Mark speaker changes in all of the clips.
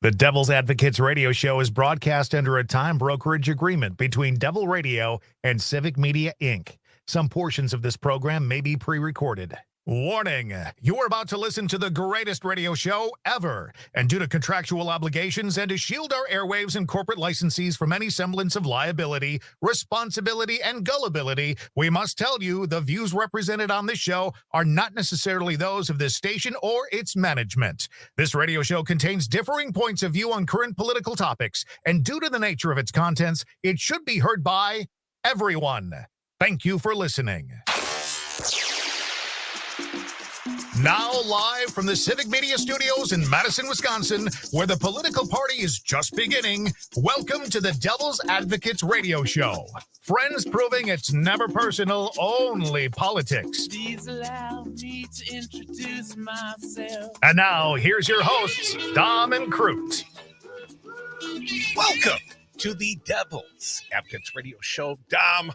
Speaker 1: The Devil's Advocates radio show is broadcast under a time brokerage agreement between Devil Radio and Civic Media, Inc. Some portions of this program may be pre-recorded. Warning, you are about to listen to the greatest radio show ever. And due to contractual obligations and to shield our airwaves and corporate licensees from any semblance of liability, responsibility, and gullibility, we must tell you the views represented on this show are not necessarily those of this station or its management. This radio show contains differing points of view on current political topics, and due to the nature of its contents, it should be heard by everyone. Thank you for listening. Now live from the Civic Media Studios in Madison, Wisconsin, where the political party is just beginning, welcome to the Devil's Advocates radio show. Friends proving it's never personal, only politics.
Speaker 2: Please allow me to introduce myself.
Speaker 1: And now, here's your hosts, Dom and Crute.
Speaker 3: Welcome to the Devil's Advocates radio show. Dom,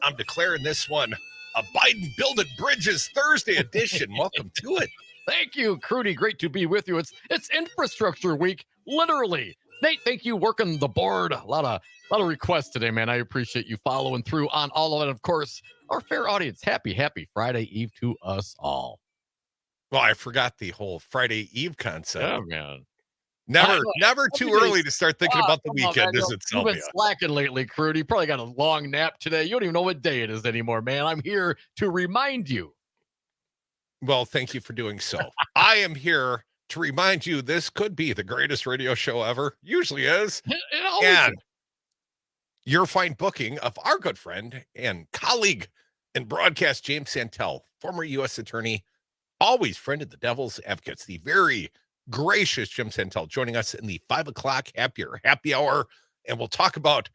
Speaker 3: I'm declaring this one a Biden Building Bridges Thursday edition. Welcome to it.
Speaker 4: Thank you, Crute. Great to be with you. It's infrastructure week, literally. Nate, thank you working the board. A lot of requests today, man. I appreciate you following through on all of it. Of course, our fair audience, happy Friday Eve to us all.
Speaker 3: Well, I forgot the whole Friday Eve concept.
Speaker 4: Yeah, man.
Speaker 3: Never too early to start thinking about the weekend, is it, Sylvia?
Speaker 4: You've been slacking lately, Crute. You probably got a long nap today. You don't even know what day it is anymore, man. I'm here to remind you.
Speaker 3: Well, thank you for doing so. I am here to remind you this could be the greatest radio show ever. Usually is.
Speaker 4: It always
Speaker 3: And
Speaker 4: is.
Speaker 3: your fine booking of our good friend and colleague in broadcast, James Santel, former U.S. attorney, always friend of the Devil's Advocates, the very gracious Jim Santel, joining us in the 5 o'clock happy hour. And we'll talk about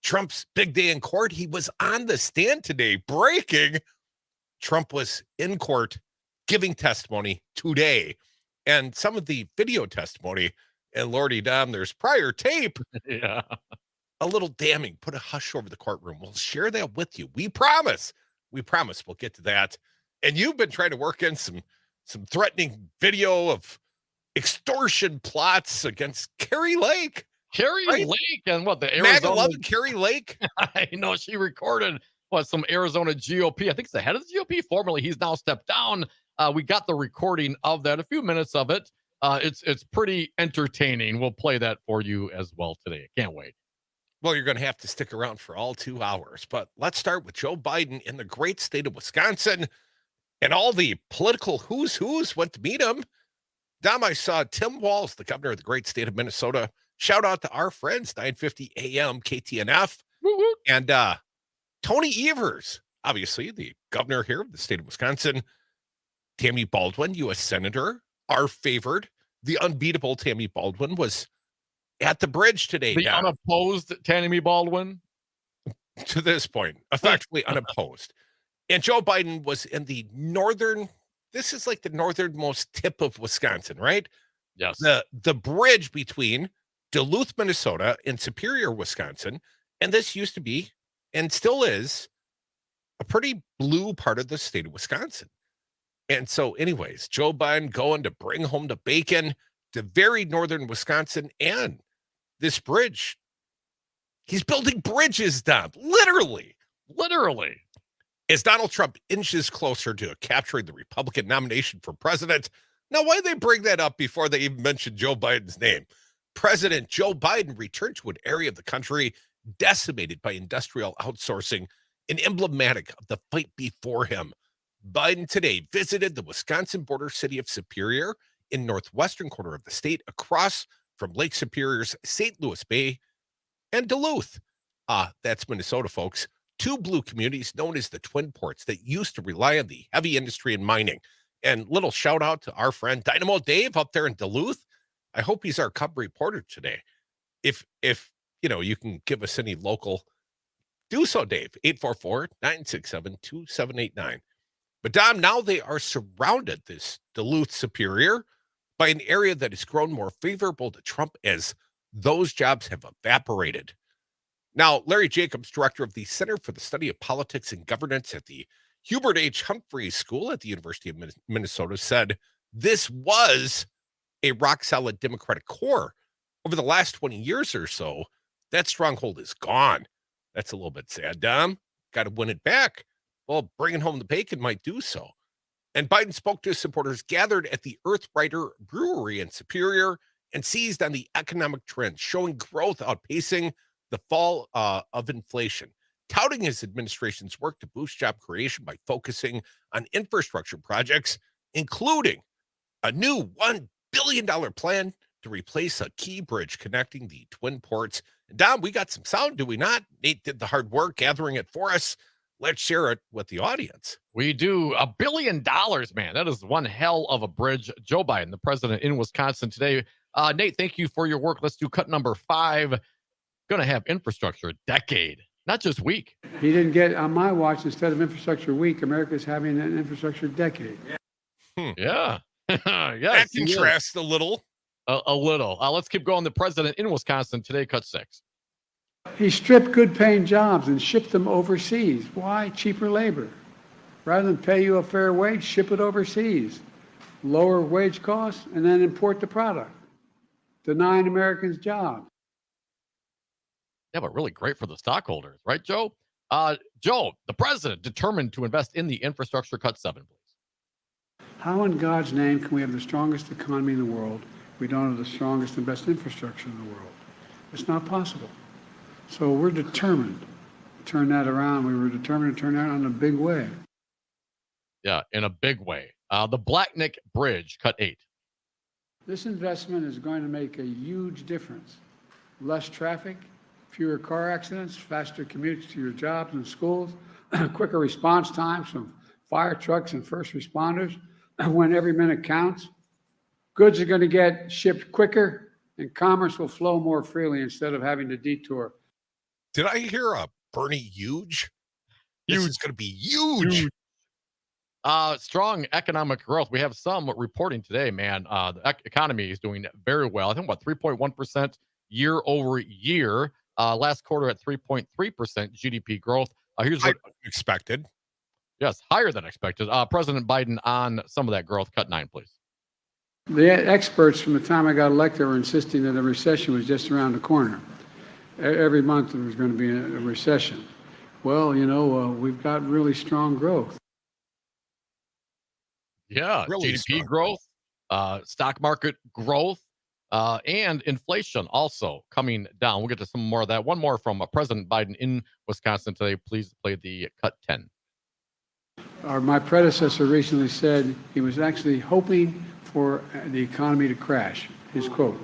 Speaker 3: Trump's big day in court. He was on the stand today, breaking. Trump was in court giving testimony today. And some of the video testimony, and Lordy Dom, there's prior tape.
Speaker 4: Yeah.
Speaker 3: A little damning. Put a hush over the courtroom. We'll share that with you. We promise. We'll get to that. And you've been trying to work in some threatening video of extortion plots against Carrie Lake.
Speaker 4: Lake and what, the Arizona...
Speaker 3: MAGA-loving Carrie Lake.
Speaker 4: I know she recorded some Arizona GOP. I think it's the head of the GOP. Formerly, he's now stepped down. We got the recording of that, a few minutes of it. It's pretty entertaining. We'll play that for you as well today. I can't wait.
Speaker 3: Well, you're going to have to stick around for all 2 hours. But let's start with Joe Biden in the great state of Wisconsin. And all the political who's went to meet him. Dom, I saw Tim Walz, the governor of the great state of Minnesota. Shout out to our friends, 950 AM KTNF.
Speaker 4: Woo-woo.
Speaker 3: And Tony Evers, obviously the governor here of the state of Wisconsin. Tammy Baldwin, U.S. Senator, our favored. The unbeatable Tammy Baldwin was at the bridge today.
Speaker 4: The unopposed Tammy Baldwin?
Speaker 3: To this point, effectively unopposed. And Joe Biden was in the this is like the northernmost tip of Wisconsin, right?
Speaker 4: Yes.
Speaker 3: The bridge between Duluth, Minnesota and Superior, Wisconsin. And this used to be, and still is, a pretty blue part of the state of Wisconsin. And so anyways, Joe Biden going to bring home the bacon to very northern Wisconsin and this bridge. He's building bridges, Dom, literally. As Donald Trump inches closer to capturing the Republican nomination for president. Now, why they bring that up before they even mention Joe Biden's name? President Joe Biden returned to an area of the country decimated by industrial outsourcing and emblematic of the fight before him. Biden today visited the Wisconsin border city of Superior in northwestern corner of the state, across from Lake Superior's St. Louis Bay and Duluth. That's Minnesota, folks. 2 blue communities known as the Twin Ports that used to rely on the heavy industry and mining. And little shout out to our friend Dynamo Dave up there in Duluth. I hope he's our cub reporter today. If you can give us any local, do so, Dave. 844-967-2789. But Dom, now they are surrounded, this Duluth Superior, by an area that has grown more favorable to Trump as those jobs have evaporated. Now, Larry Jacobs, director of the Center for the Study of Politics and Governance at the Hubert H. Humphrey School at the University of Minnesota, said this was a rock-solid Democratic core over the last 20 years or so, that stronghold is gone. That's a little bit sad, Dom. Got to win it back. Well, bringing home the bacon might do so. And Biden spoke to his supporters gathered at the Earthbrighter Brewery in Superior and seized on the economic trends, showing growth outpacing the fall of inflation, touting his administration's work to boost job creation by focusing on infrastructure projects, including a new $1 billion plan to replace a key bridge connecting the Twin Ports. And Dom, we got some sound, do we not? Nate did the hard work gathering it for us. Let's share it with the audience.
Speaker 4: We do. $1 billion, man. That is one hell of a bridge. Joe Biden, the president in Wisconsin today. Nate, thank you for your work. Let's do cut number 5. Going to have infrastructure a decade, not just week.
Speaker 5: He didn't get on my watch. Instead of infrastructure week, America's having an infrastructure decade.
Speaker 4: Yeah. Yes,
Speaker 3: That contrasts a little.
Speaker 4: A little. Let's keep going. The president in Wisconsin today, cut 6.
Speaker 5: He stripped good-paying jobs and shipped them overseas. Why? Cheaper labor. Rather than pay you a fair wage, ship it overseas. Lower wage costs, and then import the product. Denying Americans jobs.
Speaker 4: Yeah, but really great for the stockholders, right, Joe? Joe, the president determined to invest in the infrastructure. Cut 7, please.
Speaker 5: How in God's name can we have the strongest economy in the world if we don't have the strongest and best infrastructure in the world? It's not possible. So we're determined to turn that around. We were determined to turn that around in a big way.
Speaker 4: Yeah, in a big way. The Blackneck Bridge, cut 8.
Speaker 5: This investment is going to make a huge difference. Less traffic, fewer car accidents, faster commutes to your jobs and schools, quicker response times from fire trucks and first responders when every minute counts. Goods are going to get shipped quicker and commerce will flow more freely instead of having to detour.
Speaker 3: Did I hear a Bernie huge? This is going to be huge.
Speaker 4: Strong economic growth. We have some reporting today, man. The economy is doing very well. I think, 3.1% year over year. Last quarter at 3.3% GDP growth. Here's what
Speaker 3: expected.
Speaker 4: Yes, higher than expected. President Biden on some of that growth. Cut 9, please.
Speaker 5: The experts from the time I got elected were insisting that a recession was just around the corner. Every month there was going to be a recession. Well, we've got really strong growth.
Speaker 4: Yeah,
Speaker 3: Really
Speaker 4: GDP growth, stock market growth, and inflation also coming down. We'll get to some more of that. One more from President Biden in Wisconsin today. Please play the cut 10.
Speaker 5: My predecessor recently said he was actually hoping for the economy to crash. His quote,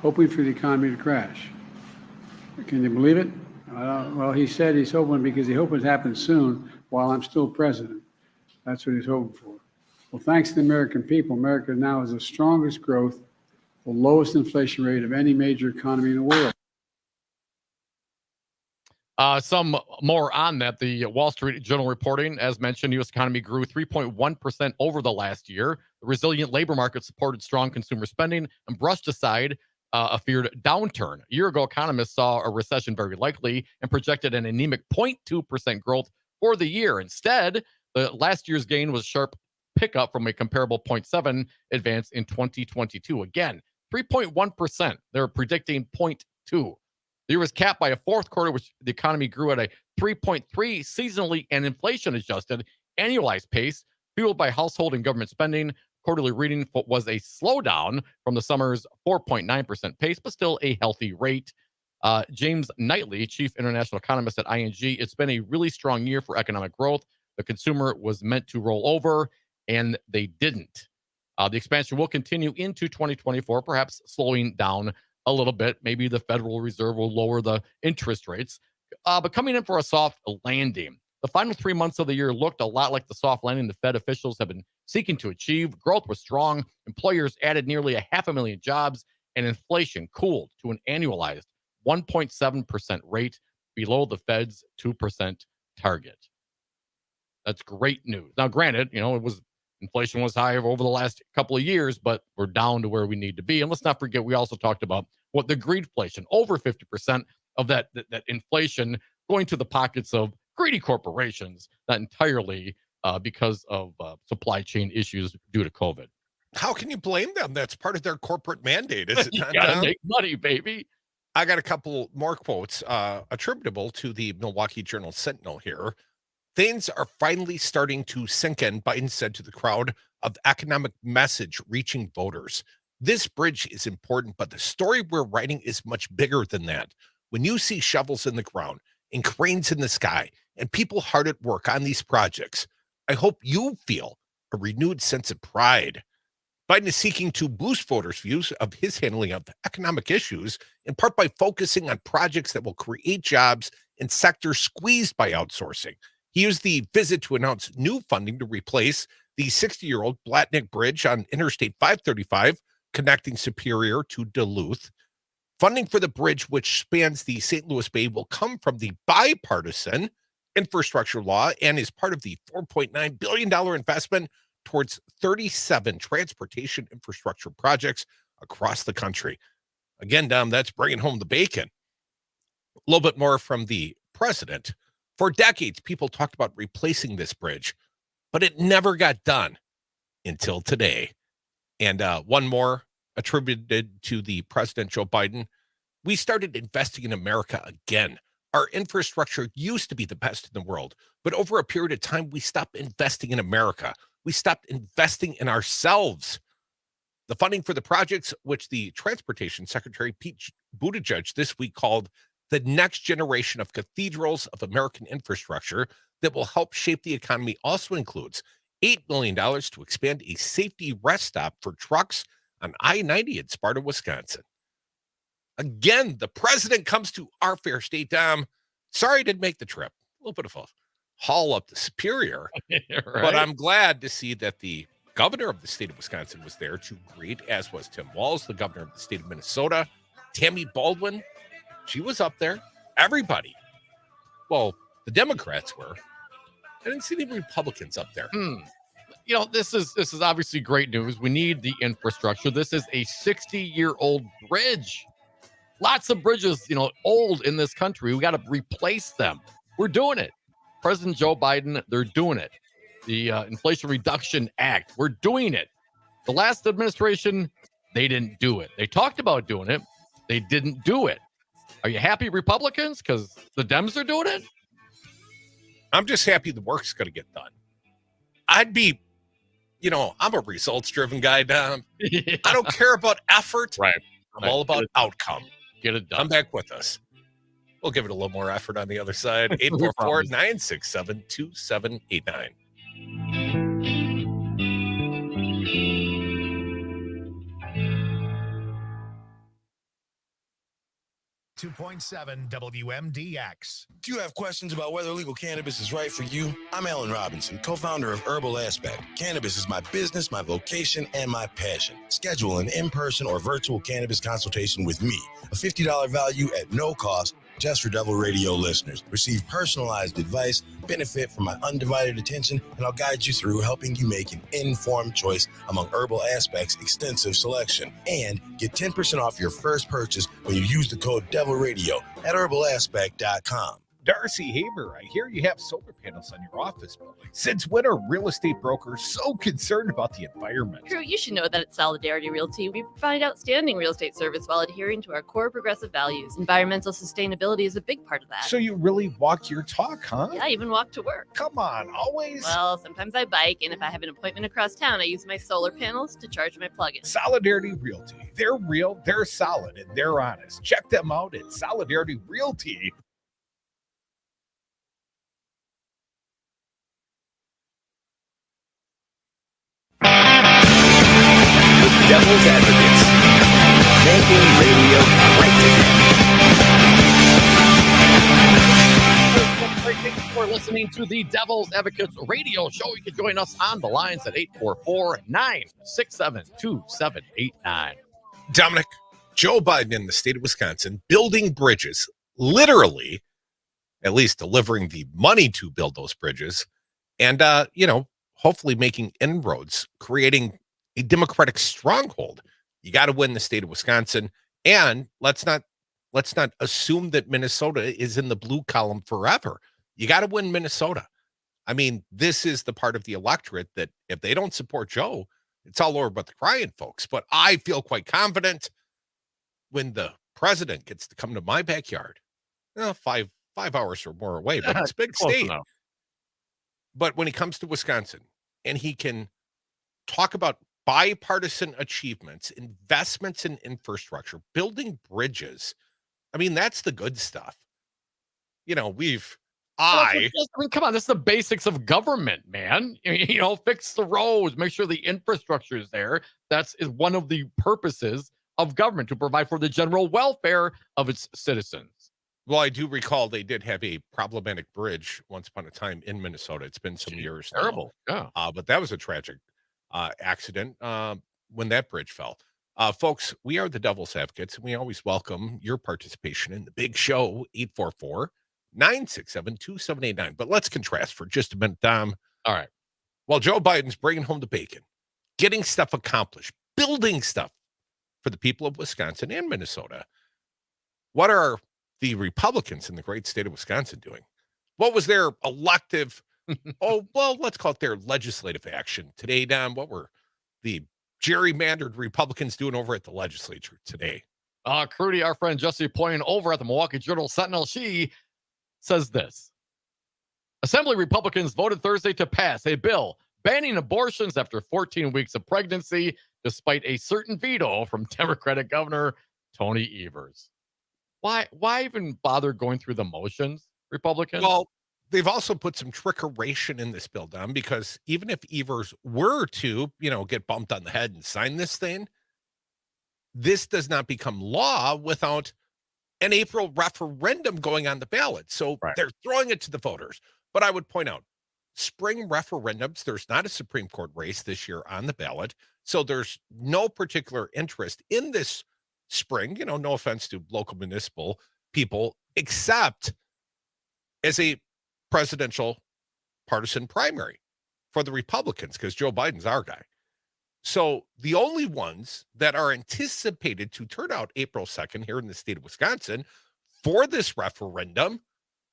Speaker 5: hoping for the economy to crash. Can you believe it? Well, he said he's hoping because he hopes it happens soon while I'm still president. That's what he's hoping for. Well, thanks to the American people, America now has the strongest growth, the lowest inflation rate of any major economy in the world.
Speaker 4: Some more on that. The Wall Street Journal reporting, as mentioned, U.S. economy grew 3.1% over the last year. The resilient labor market supported strong consumer spending and brushed aside a feared downturn. A year ago, economists saw a recession very likely and projected an anemic 0.2% growth for the year. Instead, the last year's gain was sharp pickup from a comparable 0.7 advance in 2022. Again, 3.1%. They're predicting 0.2. The year was capped by a fourth quarter, which the economy grew at a 3.3 seasonally and inflation adjusted annualized pace, fueled by household and government spending. Quarterly reading was a slowdown from the summer's 4.9% pace, but still a healthy rate. James Knightley, chief international economist at ING, it's been a really strong year for economic growth. The consumer was meant to roll over, and they didn't. The expansion will continue into 2024, perhaps slowing down a little bit. Maybe the Federal Reserve will lower the interest rates, but coming in for a soft landing. The final 3 months of the year looked a lot like the soft landing the Fed officials have been seeking to achieve. Growth was strong. Employers added nearly 500,000 jobs, and inflation cooled to an annualized 1.7% rate, below the Fed's 2% target. That's great news. Now, granted, inflation was high over the last couple of years, but we're down to where we need to be. And let's not forget, we also talked about what the greedflation, over 50% of that inflation going to the pockets of greedy corporations, not entirely because of supply chain issues due to COVID.
Speaker 3: How can you blame them? That's part of their corporate mandate, is it
Speaker 4: You
Speaker 3: not?
Speaker 4: gotta
Speaker 3: Dom?
Speaker 4: make money, baby.
Speaker 3: I got a couple more quotes attributable to the Milwaukee Journal Sentinel here. Things are finally starting to sink in, Biden said to the crowd, of economic message reaching voters. This bridge is important, but the story we're writing is much bigger than that. When you see shovels in the ground and cranes in the sky and people hard at work on these projects, I hope you feel a renewed sense of pride. Biden is seeking to boost voters' views of his handling of economic issues, in part by focusing on projects that will create jobs in sectors squeezed by outsourcing. He used the visit to announce new funding to replace the 60-year-old Blatnick Bridge on Interstate 535, connecting Superior to Duluth. Funding for the bridge, which spans the St. Louis Bay, will come from the bipartisan infrastructure law and is part of the $4.9 billion investment towards 37 transportation infrastructure projects across the country. Again, Dom, that's bringing home the bacon. A little bit more from the president. For decades, people talked about replacing this bridge, but it never got done until today. And one more attributed to the President Joe Biden. We started investing in America again. Our infrastructure used to be the best in the world, but over a period of time, we stopped investing in America. We stopped investing in ourselves. The funding for the projects, which the Transportation Secretary Pete Buttigieg this week called the next generation of cathedrals of American infrastructure that will help shape the economy, also includes $8 million to expand a safety rest stop for trucks on I-90 in Sparta, Wisconsin. Again, the president comes to our fair state, Dom. Sorry I didn't make the trip. A little bit of a haul up to Superior.
Speaker 4: Right?
Speaker 3: But I'm glad to see that the governor of the state of Wisconsin was there to greet, as was Tim Walz, the governor of the state of Minnesota. Tammy Baldwin, she was up there. Everybody. Well, the Democrats were. I didn't see any Republicans up there.
Speaker 4: You know, this is obviously great news. We need the infrastructure. This is a 60-year-old bridge. Lots of bridges, you know, old in this country. We got to replace them. We're doing it. President Joe Biden, they're doing it. The Inflation Reduction Act, we're doing it. The last administration, they didn't do it. They talked about doing it. They didn't do it. Are you happy, Republicans? Because the Dems are doing it?
Speaker 3: I'm just happy the work's going to get done. I'd be, you know, I'm a results-driven guy, Dom.
Speaker 4: Yeah.
Speaker 3: I don't care about effort.
Speaker 4: Right.
Speaker 3: I'm all about outcome.
Speaker 4: Get it done.
Speaker 3: Come back with us. We'll give it a little more effort on the other side. 844-967-2789.
Speaker 1: 2.7 WMDX.
Speaker 6: Do you have questions about whether legal cannabis is right for you? I'm Alan Robinson, co-founder of Herbal Aspect. Cannabis is my business, my vocation, and my passion. Schedule an in-person or virtual cannabis consultation with me. A $50 value at no cost, just for Devil Radio listeners. Receive personalized advice, benefit from my undivided attention, and I'll guide you through helping you make an informed choice among Herbal Aspect's extensive selection. And get 10% off your first purchase when you use the code Devil Radio at herbalaspect.com.
Speaker 3: Darcy Haber, I hear you have solar panels on your office building. Since when are real estate brokers so concerned about the environment?
Speaker 7: Crute, you should know that at Solidarity Realty, we provide outstanding real estate service while adhering to our core progressive values. Environmental sustainability is a big part of that.
Speaker 3: So you really walk your talk, huh?
Speaker 7: Yeah, I even walk to work.
Speaker 3: Come on, always.
Speaker 7: Well, sometimes I bike, and if I have an appointment across town, I use my solar panels to charge my plug-in.
Speaker 3: Solidarity Realty. They're real, they're solid, and they're honest. Check them out at Solidarity Realty. Devil's Advocates, making radio great again.
Speaker 4: Thank you for listening to the Devil's Advocates radio show. You can join us on the lines at 844-967-2789.
Speaker 3: Dominic, Joe Biden in the state of Wisconsin building bridges, literally, at least delivering the money to build those bridges, and hopefully making inroads, creating a Democratic stronghold. You got to win the state of Wisconsin, and let's not assume that Minnesota is in the blue column forever. You got to win Minnesota. I mean, this is the part of the electorate that if they don't support Joe, it's all over but the crying, folks. But I feel quite confident when the president gets to come to my backyard. Well, five hours or more away, but it's a big
Speaker 4: Close
Speaker 3: state.
Speaker 4: enough.
Speaker 3: But when he comes to Wisconsin and he can talk about bipartisan achievements, investments in infrastructure, building bridges, I mean, that's the good stuff. You know,
Speaker 4: I mean, come on, this is the basics of government, man. You know, fix the roads, make sure the infrastructure is there. That's one of the purposes of government, to provide for the general welfare of its citizens.
Speaker 3: Well, I do recall they did have a problematic bridge once upon a time in Minnesota. It's been some years now.
Speaker 4: Terrible. Yeah.
Speaker 3: But that was a tragic accident when that bridge fell. Folks, we are the Devil's Advocates, and we always welcome your participation in the big show, 844-967-2789. But let's contrast for just a minute, Dom.
Speaker 4: All right.
Speaker 3: While Joe Biden's bringing home the bacon, getting stuff accomplished, building stuff for the people of Wisconsin and Minnesota, what are the Republicans in the great state of Wisconsin doing? What was their elective, let's call it their legislative action today, Dom? What were the gerrymandered Republicans doing over at the legislature today?
Speaker 4: Crute, our friend Jesse Poyen over at the Milwaukee Journal Sentinel, she says this. Assembly Republicans voted Thursday to pass a bill banning abortions after 14 weeks of pregnancy, despite a certain veto from Democratic Governor Tony Evers. Why even bother going through the motions, Republicans?
Speaker 3: Well, they've also put some trickeration in this bill, Dom, because even if Evers were to, get bumped on the head and sign this thing, this does not become law without an April referendum going on the ballot. So They're throwing it to the voters. But I would point out, spring referendums, there's not a Supreme Court race this year on the ballot. So there's no particular interest in this spring, no offense to local municipal people, except as a presidential partisan primary for the Republicans, because Joe Biden's our guy. So the only ones that are anticipated to turn out April 2nd here in the state of Wisconsin for this referendum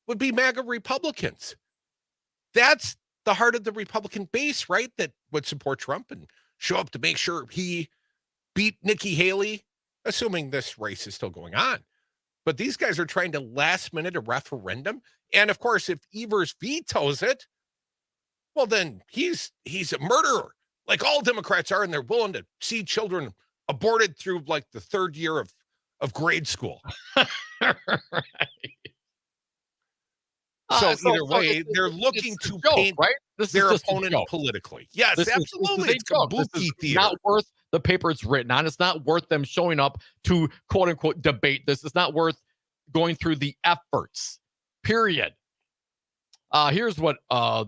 Speaker 3: would be MAGA Republicans. That's the heart of the Republican base, right? That would support Trump and show up to make sure he beat Nikki Haley, assuming this race is still going on. But these guys are trying to last minute a referendum. And of course, if Evers vetoes it, well, then he's a murderer, like all Democrats are, and they're willing to see children aborted through like the third year of grade school. So either way, they're looking to paint their opponent politically. Yes, absolutely. It's kabuki theater.
Speaker 4: Not worth the paper it's written on. It's not worth them showing up to quote unquote debate this. It's not worth going through the efforts. Period. Here's what a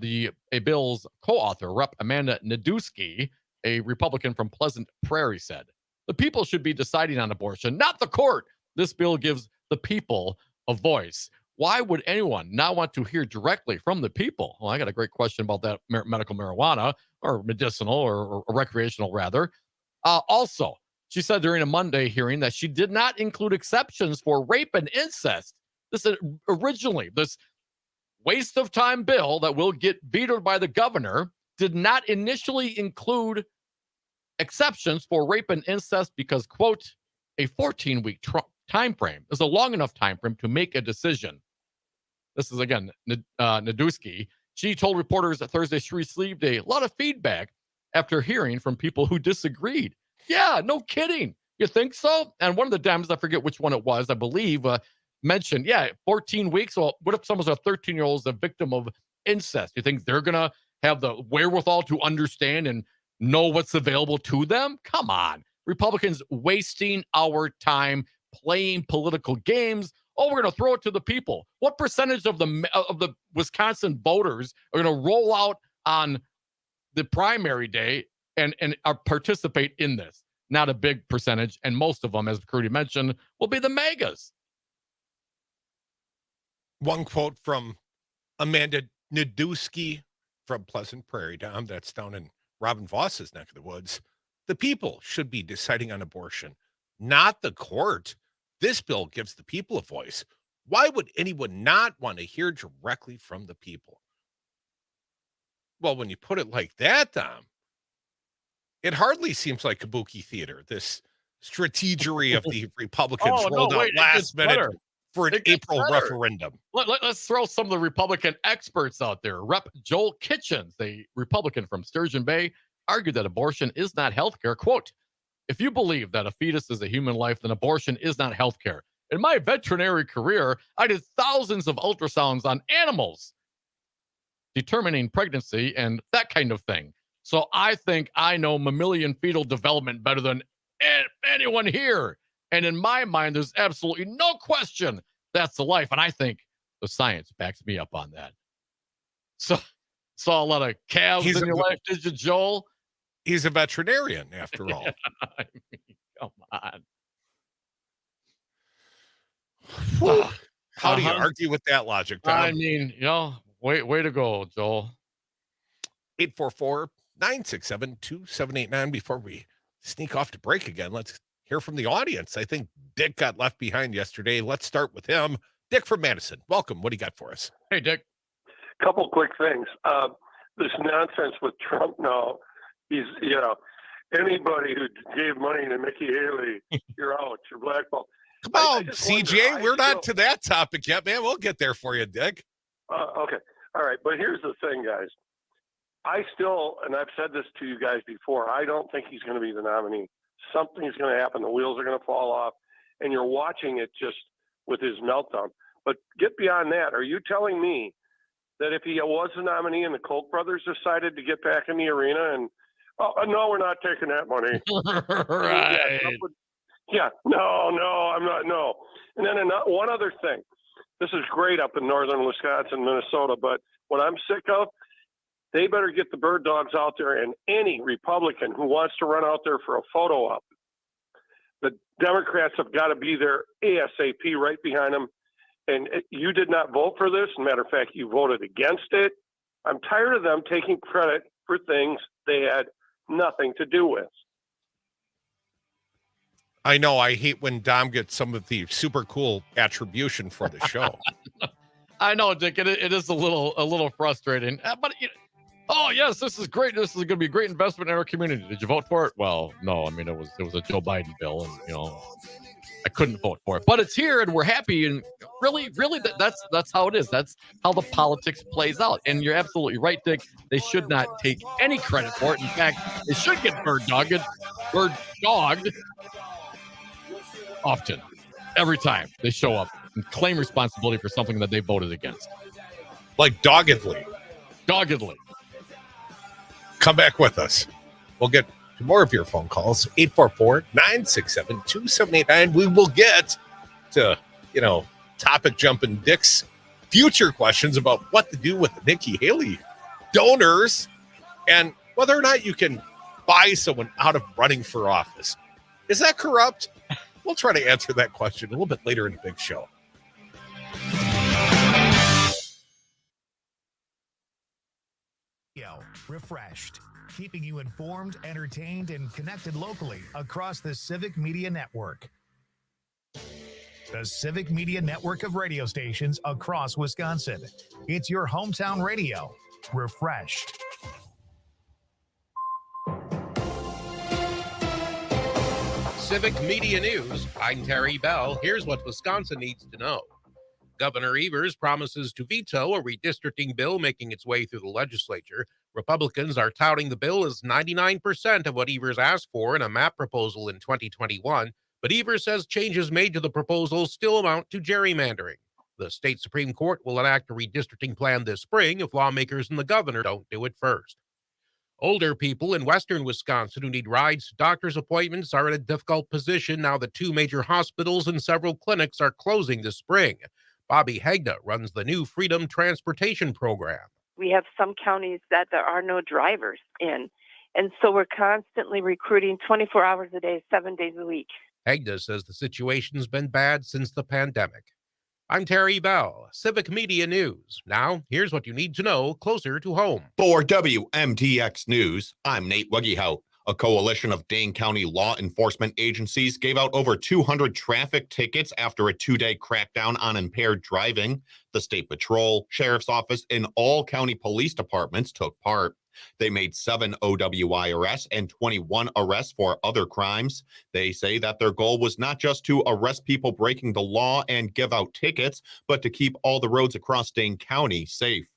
Speaker 4: bill's co-author, Rep. Amanda Nadusky, a Republican from Pleasant Prairie, said. The people should be deciding on abortion, not the court. This bill gives the people a voice. Why would anyone not want to hear directly from the people? Well, I got a great question about that medical marijuana, or medicinal, or recreational, rather. Also, she said during a Monday hearing that she did not include exceptions for rape and incest. This waste of time bill that will get vetoed by the governor did not initially include exceptions for rape and incest because, quote, a 14-week time frame is a long enough time frame to make a decision. This is, again, Nadusky. She told reporters that Thursday she received a lot of feedback after hearing from people who disagreed. Yeah, no kidding. You think so? And one of the Dems, I forget which one it was, I believe, mentioned, 14 weeks. Well, what if someone's a 13-year-old is a victim of incest? You think they're going to have the wherewithal to understand and know what's available to them? Come on. Republicans wasting our time playing political games. Oh, we're going to throw it to the people. What percentage of the Wisconsin voters are going to roll out on the primary day and participate in this? Not a big percentage, and most of them, as Crute mentioned, will be the MAGAs.
Speaker 3: One quote from Amanda Nadusky from Pleasant Prairie, Dom, that's down in Robin Voss's neck of the woods. The people should be deciding on abortion, not the court. This bill gives the people a voice. Why would anyone not want to hear directly from the people? Well, when you put it like that, Dom, It hardly seems like kabuki theater, this strategery of the Republicans
Speaker 4: Oh, no,
Speaker 3: rolled out
Speaker 4: wait, it
Speaker 3: last
Speaker 4: gets
Speaker 3: minute
Speaker 4: better.
Speaker 3: for an
Speaker 4: It gets
Speaker 3: April
Speaker 4: better.
Speaker 3: referendum.
Speaker 4: Let's throw some of the Republican experts out there. Rep. Joel Kitchens, a Republican from Sturgeon Bay, argued that abortion is not health care. Quote, if you believe that a fetus is a human life, then abortion is not health care. In my veterinary career, I did thousands of ultrasounds on animals determining pregnancy and that kind of thing. So I think I know mammalian fetal development better than anyone here. And in my mind, there's absolutely no question that's the life. And I think the science backs me up on that. So saw a lot of calves in your life, did you, Joel?
Speaker 3: He's a veterinarian, after all.
Speaker 4: I mean, come on.
Speaker 3: How do you argue with that logic, Tom?
Speaker 4: I mean, way to go, Joel.
Speaker 3: 844-967-2789. Before we sneak off to break again, let's hear from the audience. I think Dick got left behind yesterday. Let's start with him. Dick from Madison, welcome. What do you got for us?
Speaker 4: Hey, Dick.
Speaker 8: Couple quick things. This nonsense with Trump now, he's, anybody who gave money to Nikki Haley, you're out, you're blackballed.
Speaker 3: Come on, CJ, we're not to that topic yet, man. We'll get there for you, Dick.
Speaker 8: Okay. All right. But here's the thing, guys. I still, and I've said this to you guys before, I don't think he's going to be the nominee. Something's going to happen. The wheels are going to fall off, and you're watching it just with his meltdown. But get beyond that. Are you telling me that if he was the nominee and the Koch brothers decided to get back in the arena and, no, we're not taking that money.
Speaker 4: Right.
Speaker 8: No, I'm not. No. And then one other thing. This is great up in northern Wisconsin, Minnesota, but what I'm sick of, they better get the bird dogs out there, and any Republican who wants to run out there for a photo op, the Democrats have got to be there ASAP right behind them. And you did not vote for this. As a matter of fact, you voted against it. I'm tired of them taking credit for things they had nothing to do with.
Speaker 3: I know. I hate when Dom gets some of the super cool attribution for the show.
Speaker 4: I know, Dick. It is a little frustrating. But yes, this is great. This is going to be a great investment in our community. Did you vote for it? Well, no. I mean, it was a Joe Biden bill, and I couldn't vote for it. But it's here, and we're happy. And really, that's how it is. That's how the politics plays out. And you're absolutely right, Dick. They should not take any credit for it. In fact, they should get bird dogged often, every time they show up and claim responsibility for something that they voted against.
Speaker 3: Like doggedly. Come back with us. We'll get to more of your phone calls. 844-967-2789. We will get to, topic jumping Dick's future questions about what to do with the Nikki Haley donors and whether or not you can buy someone out of running for office. Is that corrupt? We'll try to answer that question a little bit later in the big show.
Speaker 1: Refreshed, keeping you informed, entertained, and connected locally across the Civic Media Network. The Civic Media Network of radio stations across Wisconsin. It's your hometown radio. Refreshed.
Speaker 9: Civic Media News. I'm Terry Bell. Here's what Wisconsin needs to know. Governor Evers promises to veto a redistricting bill making its way through the legislature. Republicans are touting the bill as 99% of what Evers asked for in a map proposal in 2021, but Evers says changes made to the proposal still amount to gerrymandering. The state Supreme Court will enact a redistricting plan this spring if lawmakers and the governor don't do it first. Older people in western Wisconsin who need rides to doctor's appointments are in a difficult position now that two major hospitals and several clinics are closing this spring. Bobby Hegda runs the new Freedom Transportation Program.
Speaker 10: We have some counties that there are no drivers in, and so we're constantly recruiting 24 hours a day, 7 days a week.
Speaker 9: Hegda says the situation's been bad since the pandemic. I'm Terry Bell, Civic Media News. Now, here's what you need to know closer to home.
Speaker 11: For WMTX News, I'm Nate Wuggyhout. A coalition of Dane County law enforcement agencies gave out over 200 traffic tickets after a 2-day crackdown on impaired driving. The State Patrol, Sheriff's Office, and all county police departments took part. They made 7 OWI arrests and 21 arrests for other crimes. They say that their goal was not just to arrest people breaking the law and give out tickets, but to keep all the roads across Dane County safe.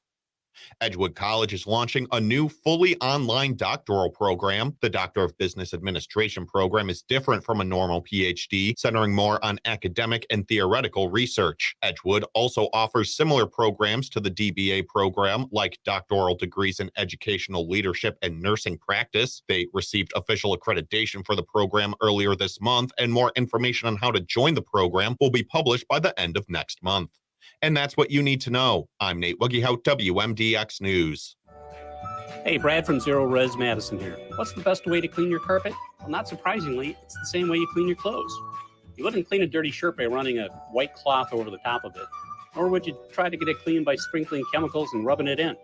Speaker 11: Edgewood College is launching a new fully online doctoral program. The Doctor of Business Administration program is different from a normal PhD, centering more on academic and theoretical research. Edgewood also offers similar programs to the DBA program, like doctoral degrees in educational leadership and nursing practice. They received official accreditation for the program earlier this month, and more information on how to join the program will be published by the end of next month. And that's what you need to know. I'm Nate Wuggehout, WMDX News.
Speaker 12: Hey, Brad from Zero Res Madison here. What's the best way to clean your carpet? Well, not surprisingly, it's the same way you clean your clothes. You wouldn't clean a dirty shirt by running a white cloth over the top of it, nor would you try to get it clean by sprinkling chemicals and rubbing it in.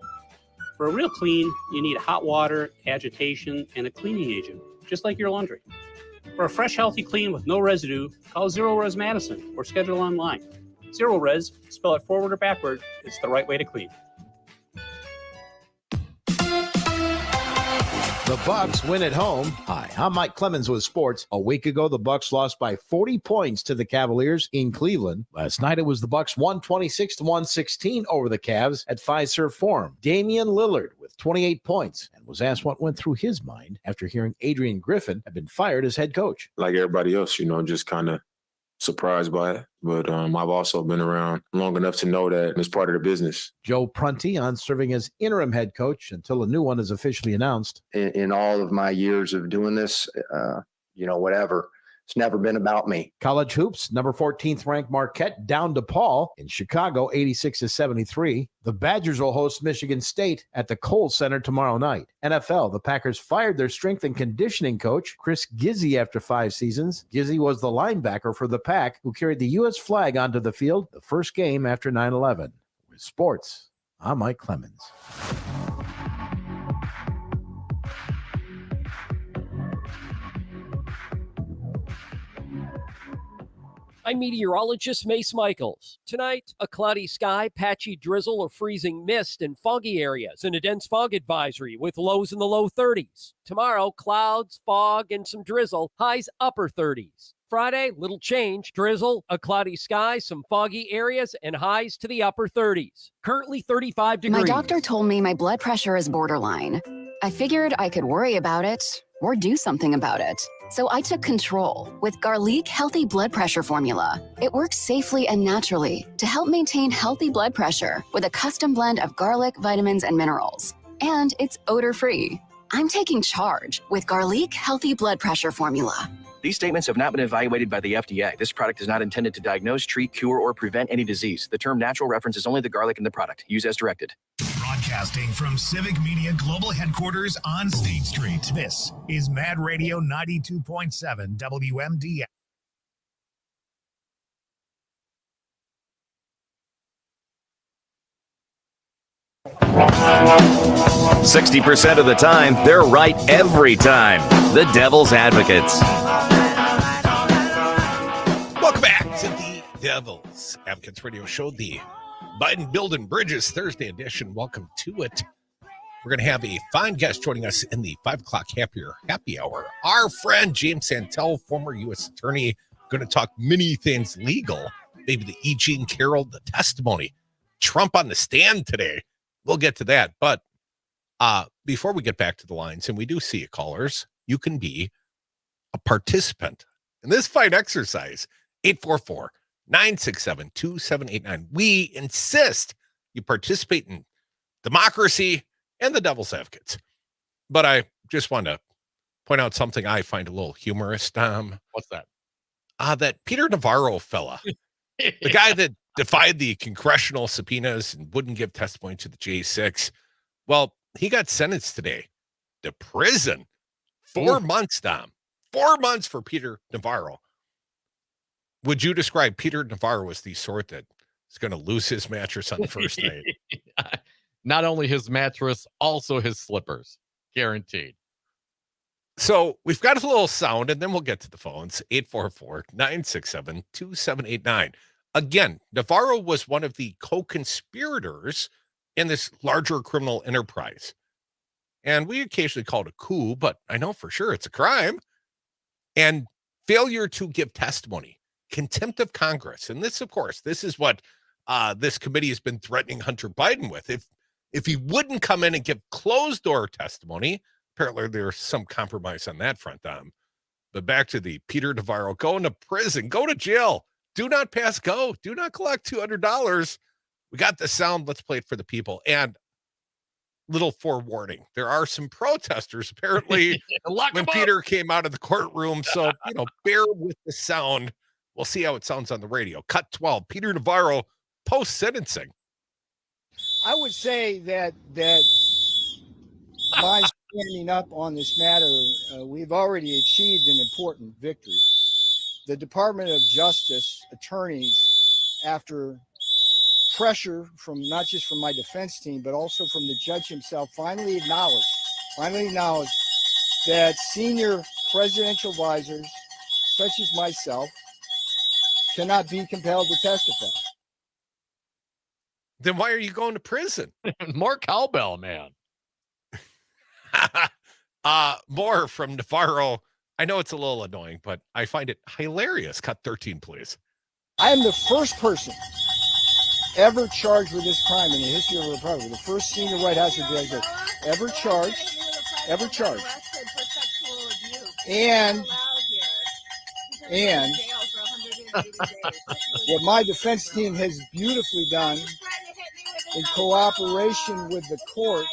Speaker 12: For a real clean, you need hot water, agitation, and a cleaning agent, just like your laundry. For a fresh, healthy clean with no residue, call Zero Res Madison or schedule online. Zero Res, spell it forward or backward, it's the right way to clean.
Speaker 13: The Bucks win at home. Hi, I'm Mike Clemens with sports. A week ago, the Bucks lost by 40 points to the Cavaliers in Cleveland. Last night, it was the Bucks 126-116 over the Cavs at Fiserv Forum. Damian Lillard with 28 points and was asked what went through his mind after hearing Adrian Griffin had been fired as head coach.
Speaker 14: Like everybody else, just kind of surprised by it. But I've also been around long enough to know that it's part of the business.
Speaker 13: Joe Prunty on serving as interim head coach until a new one is officially announced.
Speaker 15: In all of my years of doing this, whatever. It's never been about me.
Speaker 13: College hoops, number 14th ranked Marquette down to Paul in Chicago, 86-73. The Badgers will host Michigan State at the Kohl Center tomorrow night. NFL, the Packers fired their strength and conditioning coach, Chris Gizzi, after 5 seasons. Gizzi was the linebacker for the Pack who carried the U.S. flag onto the field the first game after 9/11. With sports, I'm Mike Clemens.
Speaker 16: I'm meteorologist Mace Michaels. Tonight, a cloudy sky, patchy drizzle or freezing mist in foggy areas, and a dense fog advisory with lows in the low 30s. Tomorrow, clouds, fog, and some drizzle, highs upper 30s. Friday, little change, drizzle, a cloudy sky, some foggy areas, and highs to the upper 30s. Currently 35 degrees.
Speaker 17: My doctor told me my blood pressure is borderline. I figured I could worry about it or do something about it. So I took control with Garlic Healthy Blood Pressure Formula. It works safely and naturally to help maintain healthy blood pressure with a custom blend of garlic, vitamins, and minerals. And it's odor-free. I'm taking charge with Garlic Healthy Blood Pressure Formula.
Speaker 18: These statements have not been evaluated by the FDA. This product is not intended to diagnose, treat, cure, or prevent any disease. The term natural references only the garlic in the product. Use as directed.
Speaker 1: Broadcasting from Civic Media Global Headquarters on State Street. This is Mad Radio 92.7 WMDX.
Speaker 19: %60 of the time, they're right every time. The Devil's Advocates.
Speaker 3: Welcome back to the Devil's Advocates Radio Show, the Biden Building Bridges Thursday edition. Welcome to it. We're going to have a fine guest joining us in the 5 o'clock happy hour. Our friend James Santel, former U.S. attorney, going to talk many things legal. Maybe the E. Jean Carroll, the testimony. Trump on the stand today. We'll get to that. But before we get back to the lines, and we do see you callers, you can be a participant in this fine exercise. 844-967-2789. We insist you participate in democracy and the Devil's Advocates. But I just want to point out something I find a little humorous.
Speaker 4: What's that?
Speaker 3: That Peter Navarro fella, the guy that defied the congressional subpoenas and wouldn't give testimony to the J6. Well, he got sentenced today to prison. 4 months, Dom. 4 months for Peter Navarro. Would you describe Peter Navarro as the sort that is going to lose his mattress on the first night?
Speaker 4: Not only his mattress, also his slippers. Guaranteed.
Speaker 3: So we've got a little sound, and then we'll get to the phones. 844-967-2789. Again, Navarro was one of the co-conspirators in this larger criminal enterprise. and we occasionally call it a coup, but I know for sure it's a crime. And failure to give testimony, contempt of Congress. And this, of course, this is what this committee has been threatening Hunter Biden with. If he wouldn't come in and give closed door testimony, apparently there's some compromise on that front, Dom. But back to the Peter Navarro, going to prison, go to jail, do not pass go, do not collect $200. We got the sound. Let's play it for the people. And little forewarning, there are some protesters apparently when Peter came out of the courtroom. So, bear with the sound. We'll see how it sounds on the radio. Cut 12, Peter Navarro, post-sentencing.
Speaker 20: I would say that by standing up on this matter, we've already achieved an important victory. The Department of Justice attorneys, after pressure from not just from my defense team, but also from the judge himself, finally acknowledged that senior presidential advisors, such as myself, cannot be compelled to testify.
Speaker 3: Then why are you going to prison?
Speaker 4: More cowbell, man.
Speaker 3: More from Navarro. I know it's a little annoying, but I find it hilarious. Cut 13, please.
Speaker 20: I am the first person ever charged with this crime in the history of the Republic. The first senior White House executive ever charged. And what my defense team has beautifully done in cooperation with the court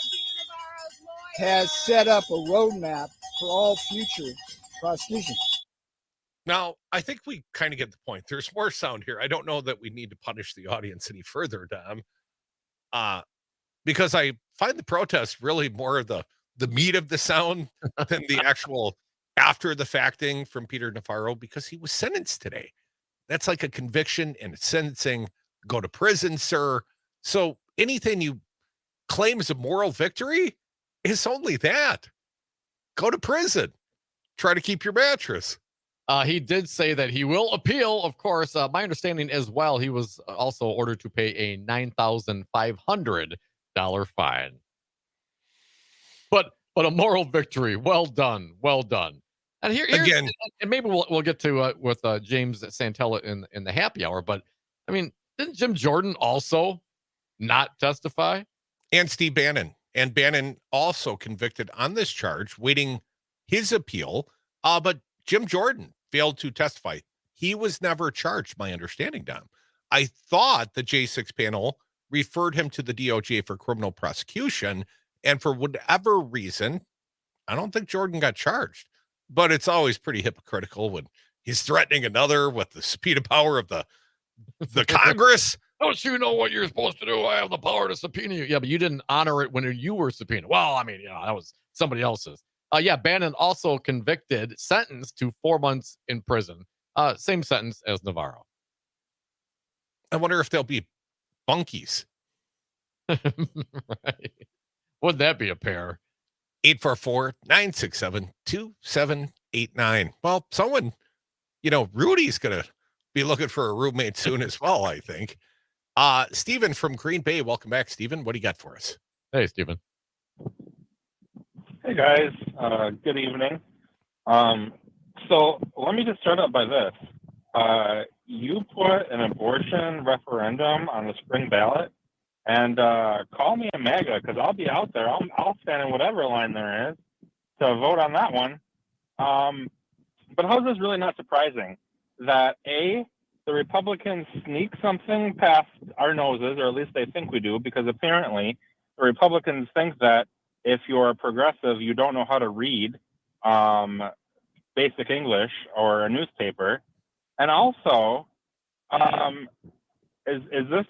Speaker 20: has set up a roadmap for all future prosecutions.
Speaker 3: Now, I think we kind of get the point. There's more sound here. I don't know that we need to punish the audience any further, Dom, because I find the protest really more of the meat of the sound than the actual after the facting from Peter Navarro, because he was sentenced today. That's like a conviction and a sentencing. Go to prison, sir. So anything you claim as a moral victory is only that. Go to prison. Try to keep your mattress.
Speaker 4: He did say that he will appeal. Of course, my understanding as well, he was also ordered to pay a $9,500 fine. But a moral victory. Well done. Well done. And here's again, and maybe we'll get to with James Santella in the happy hour. But I mean, didn't Jim Jordan also not testify?
Speaker 3: And Steve Bannon. And Bannon also convicted on this charge, waiting his appeal. But Jim Jordan failed to testify. He was never charged, my understanding, Dom. I thought the J6 panel referred him to the DOJ for criminal prosecution. And for whatever reason, I don't think Jordan got charged. But it's always pretty hypocritical when he's threatening another with the subpoena power of the Congress.
Speaker 4: Don't you know what you're supposed to do? I have the power to subpoena you. Yeah, but you didn't honor it when you were subpoenaed. Well, I mean, that was somebody else's. Bannon also convicted, sentenced to 4 months in prison. Same sentence as Navarro.
Speaker 3: I wonder if they'll be bunkies.
Speaker 4: Right. Would that be a pair?
Speaker 3: 844-967-2789. Well, someone, Rudy's going to be looking for a roommate soon as well, I think. Stephen from Green Bay. Welcome back, Stephen. What do you got for us?
Speaker 4: Hey, Stephen.
Speaker 21: Hey, guys. Good evening. So let me just start out by this. You put an abortion referendum on the spring ballot, and call me a MAGA, because I'll be out there. I'll stand in whatever line there is to vote on that one. But how is this really not surprising? That, A, the Republicans sneak something past our noses, or at least they think we do, because apparently the Republicans think that if you're a progressive, you don't know how to read basic English or a newspaper. And also, is this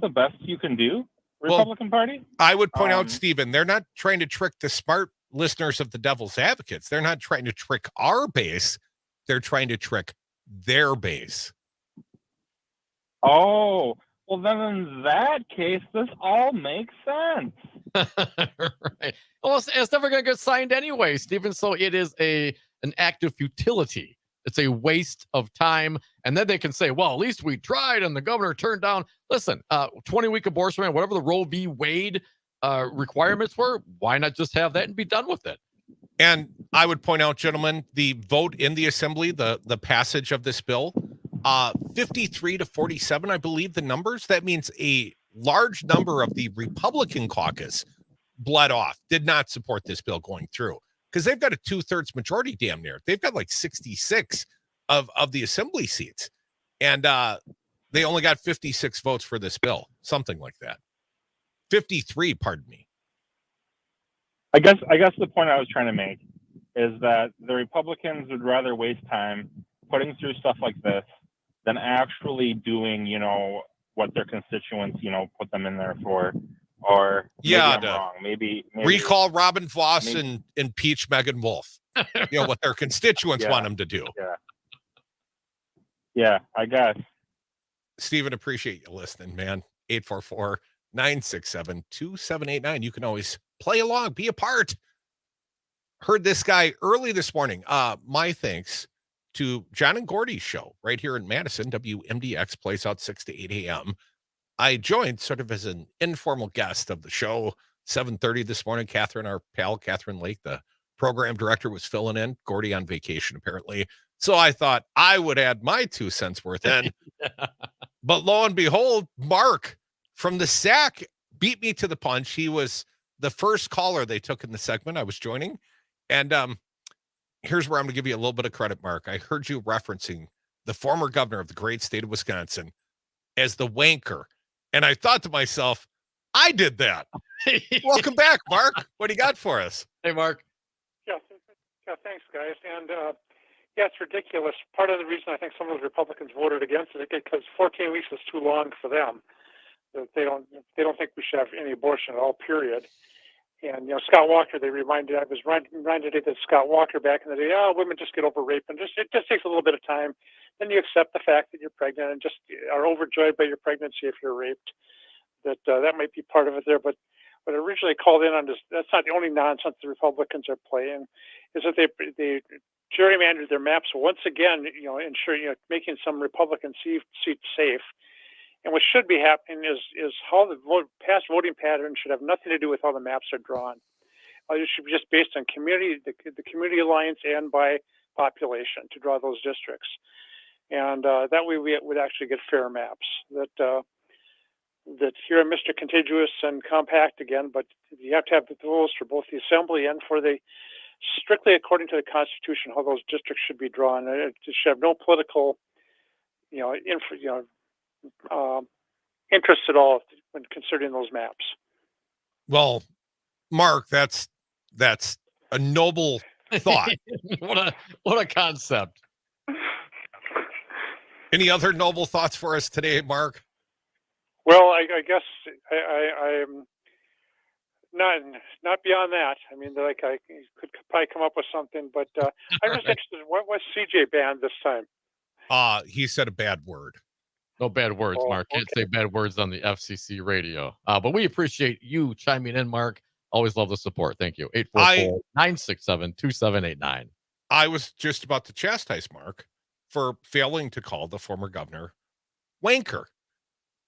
Speaker 21: the best you can do, Republican Party?
Speaker 3: I would point out, Stephen, they're not trying to trick the smart listeners of the Devil's Advocates. They're not trying to trick our base. They're trying to trick their base.
Speaker 21: Oh, well, then in that case, this all makes sense.
Speaker 4: Right. Well, it's never going to get signed anyway, Stephen. So it is an act of futility. It's a waste of time. And then they can say, well, at least we tried and the governor turned down. Listen, 20-week abortion ban, whatever the Roe v. Wade requirements were, why not just have that and be done with it?
Speaker 3: And I would point out, gentlemen, the vote in the assembly, the passage of this bill, 53 to 47, I believe the numbers. That means a large number of the Republican caucus bled off, did not support this bill going through, because they've got a 2/3 majority damn near. They've got like 66 of the assembly seats. And they only got 56 votes for this bill, something like that. 53, pardon me.
Speaker 21: I guess the point I was trying to make is that the Republicans would rather waste time putting through stuff like this than actually doing, what their constituents, put them in there for. Or maybe I'm wrong. Maybe
Speaker 3: recall Robin Voss and impeach Megan Wolf. What their constituents want them to do.
Speaker 21: Yeah, I guess.
Speaker 3: Stephen, appreciate you listening, man. 844-967-2789. You can always play along, be a part. Heard this guy early this morning. My thanks to John and Gordy's show right here in Madison. WMDX plays out 6 to 8 a.m. I joined sort of as an informal guest of the show, 7:30 this morning. Catherine, our pal, Catherine Lake, the program director, was filling in. Gordy on vacation, apparently. So I thought I would add my 2 cents worth in. But lo and behold, Mark from the SAC beat me to the punch. He was the first caller they took in the segment I was joining. And here's where I'm going to give you a little bit of credit, Mark. I heard you referencing the former governor of the great state of Wisconsin as the wanker. And I thought to myself, I did that. Welcome back, Mark. What do you got for us?
Speaker 4: Hey, Mark.
Speaker 2: Yeah, thanks, guys. And it's ridiculous. Part of the reason I think some of the Republicans voted against it because 14 weeks is too long for them. They don't think we should have any abortion at all. Period. And Scott Walker, I was reminded that Scott Walker back in the day. Women just get over rape, and it just takes a little bit of time. Then you accept the fact that you're pregnant and just are overjoyed by your pregnancy if you're raped. That might be part of it there, but what I originally called in on this, that's not the only nonsense the Republicans are playing, is that they gerrymandered their maps once again, ensuring, making some Republican seats safe. And what should be happening is how the past voting patterns should have nothing to do with how the maps are drawn. It should be just based on the community alliance and by population to draw those districts. And that way we would actually get fair maps. That here are Mr. Contiguous and compact again, but you have to have the rules for both the assembly and for the strictly according to the Constitution how those districts should be drawn. It should have no political, interest at all when considering those maps.
Speaker 3: Well, Mark, that's a noble thought.
Speaker 4: what a concept.
Speaker 3: Any other noble thoughts for us today, Mark?
Speaker 2: Well, I guess I'm not beyond that. I mean, I could probably come up with something, but I'm just interested. What was CJ banned this time?
Speaker 3: He said a bad word.
Speaker 4: No bad words, Mark. Can't say bad words on the FCC radio. But we appreciate you chiming in, Mark. Always love the support. Thank you. 844-967-2789.
Speaker 3: I was just about to chastise Mark for failing to call the former governor wanker.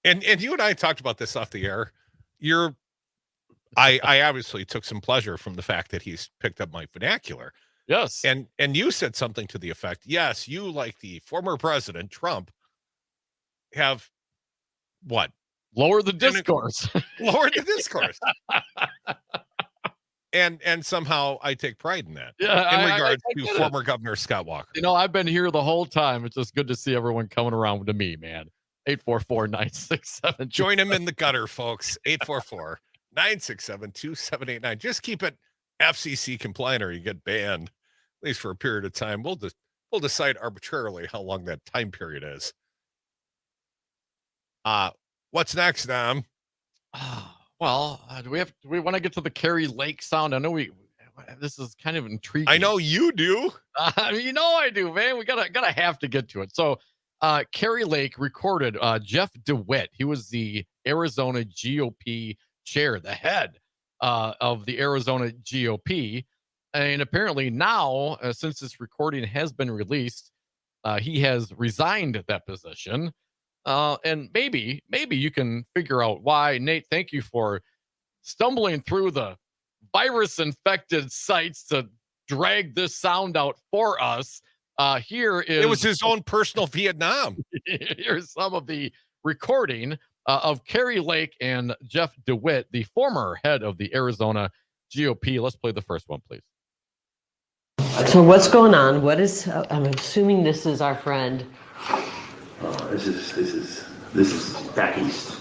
Speaker 3: And you and I talked about this off the air. I obviously took some pleasure from the fact that he's picked up my vernacular.
Speaker 4: Yes.
Speaker 3: And you said something to the effect, yes, you, like the former president, Trump, have what?
Speaker 4: Lower the discourse.
Speaker 3: Lower the discourse. And somehow I take pride in that.
Speaker 4: Yeah,
Speaker 3: in regards
Speaker 4: I
Speaker 3: to
Speaker 4: get
Speaker 3: former Governor Scott Walker.
Speaker 4: I've been here the whole time. It's just good to see everyone coming around to me, man. 844-967.
Speaker 3: Join him in the gutter, folks. 844-967-2789. Just keep it FCC compliant or you get banned, at least for a period of time. We'll decide arbitrarily how long that time period is. What's next, Dom?
Speaker 4: Well, do we want to get to the Carrie Lake sound? I know this is kind of intriguing.
Speaker 3: I know you do.
Speaker 4: I do, man. We gotta have to get to it. So, Carrie Lake recorded Jeff DeWitt. He was the Arizona GOP chair, the head of the Arizona GOP. And apparently now, since this recording has been released, he has resigned that position. And maybe you can figure out why. Nate, thank you for stumbling through the virus-infected sites to drag this sound out for us. Here is...
Speaker 3: It was his own personal Vietnam.
Speaker 4: Here's some of the recording of Carrie Lake and Jeff DeWitt, the former head of the Arizona GOP. Let's play the first one, please.
Speaker 5: So what's going on? What is? I'm assuming this is our friend.
Speaker 22: This is back east.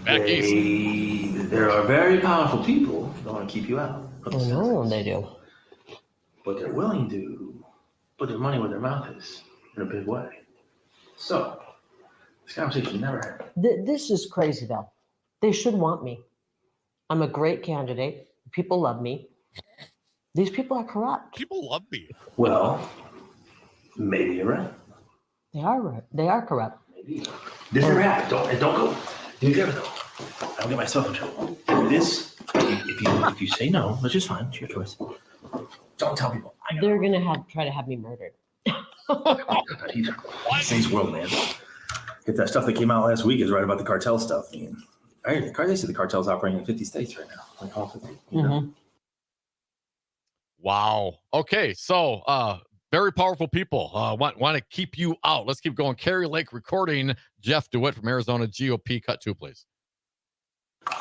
Speaker 4: Back east.
Speaker 22: There are very powerful people that want to keep you out.
Speaker 5: Oh no, they do.
Speaker 22: But they're willing to put their money where their mouth is in a big way. So this conversation never happened.
Speaker 5: This is crazy, though. They should want me. I'm a great candidate. People love me. These people are corrupt.
Speaker 3: People love me.
Speaker 22: Well, maybe you're right.
Speaker 5: They are right. They are corrupt.
Speaker 22: Maybe. This never happened. Don't go. Do me a favor, though. I'll get myself in trouble. If you say no, which is fine, it's your choice. Don't tell people.
Speaker 5: They're gonna try to have me murdered.
Speaker 22: Today's world, man. If that stuff that came out last week is right about the cartel stuff, I mean, they say the cartel's operating in 50 states right now, like all 50. You know?
Speaker 4: Wow. Okay, so very powerful people want to keep you out. Let's keep going. Carrie Lake recording Jeff DeWitt from Arizona GOP. Cut 2, please.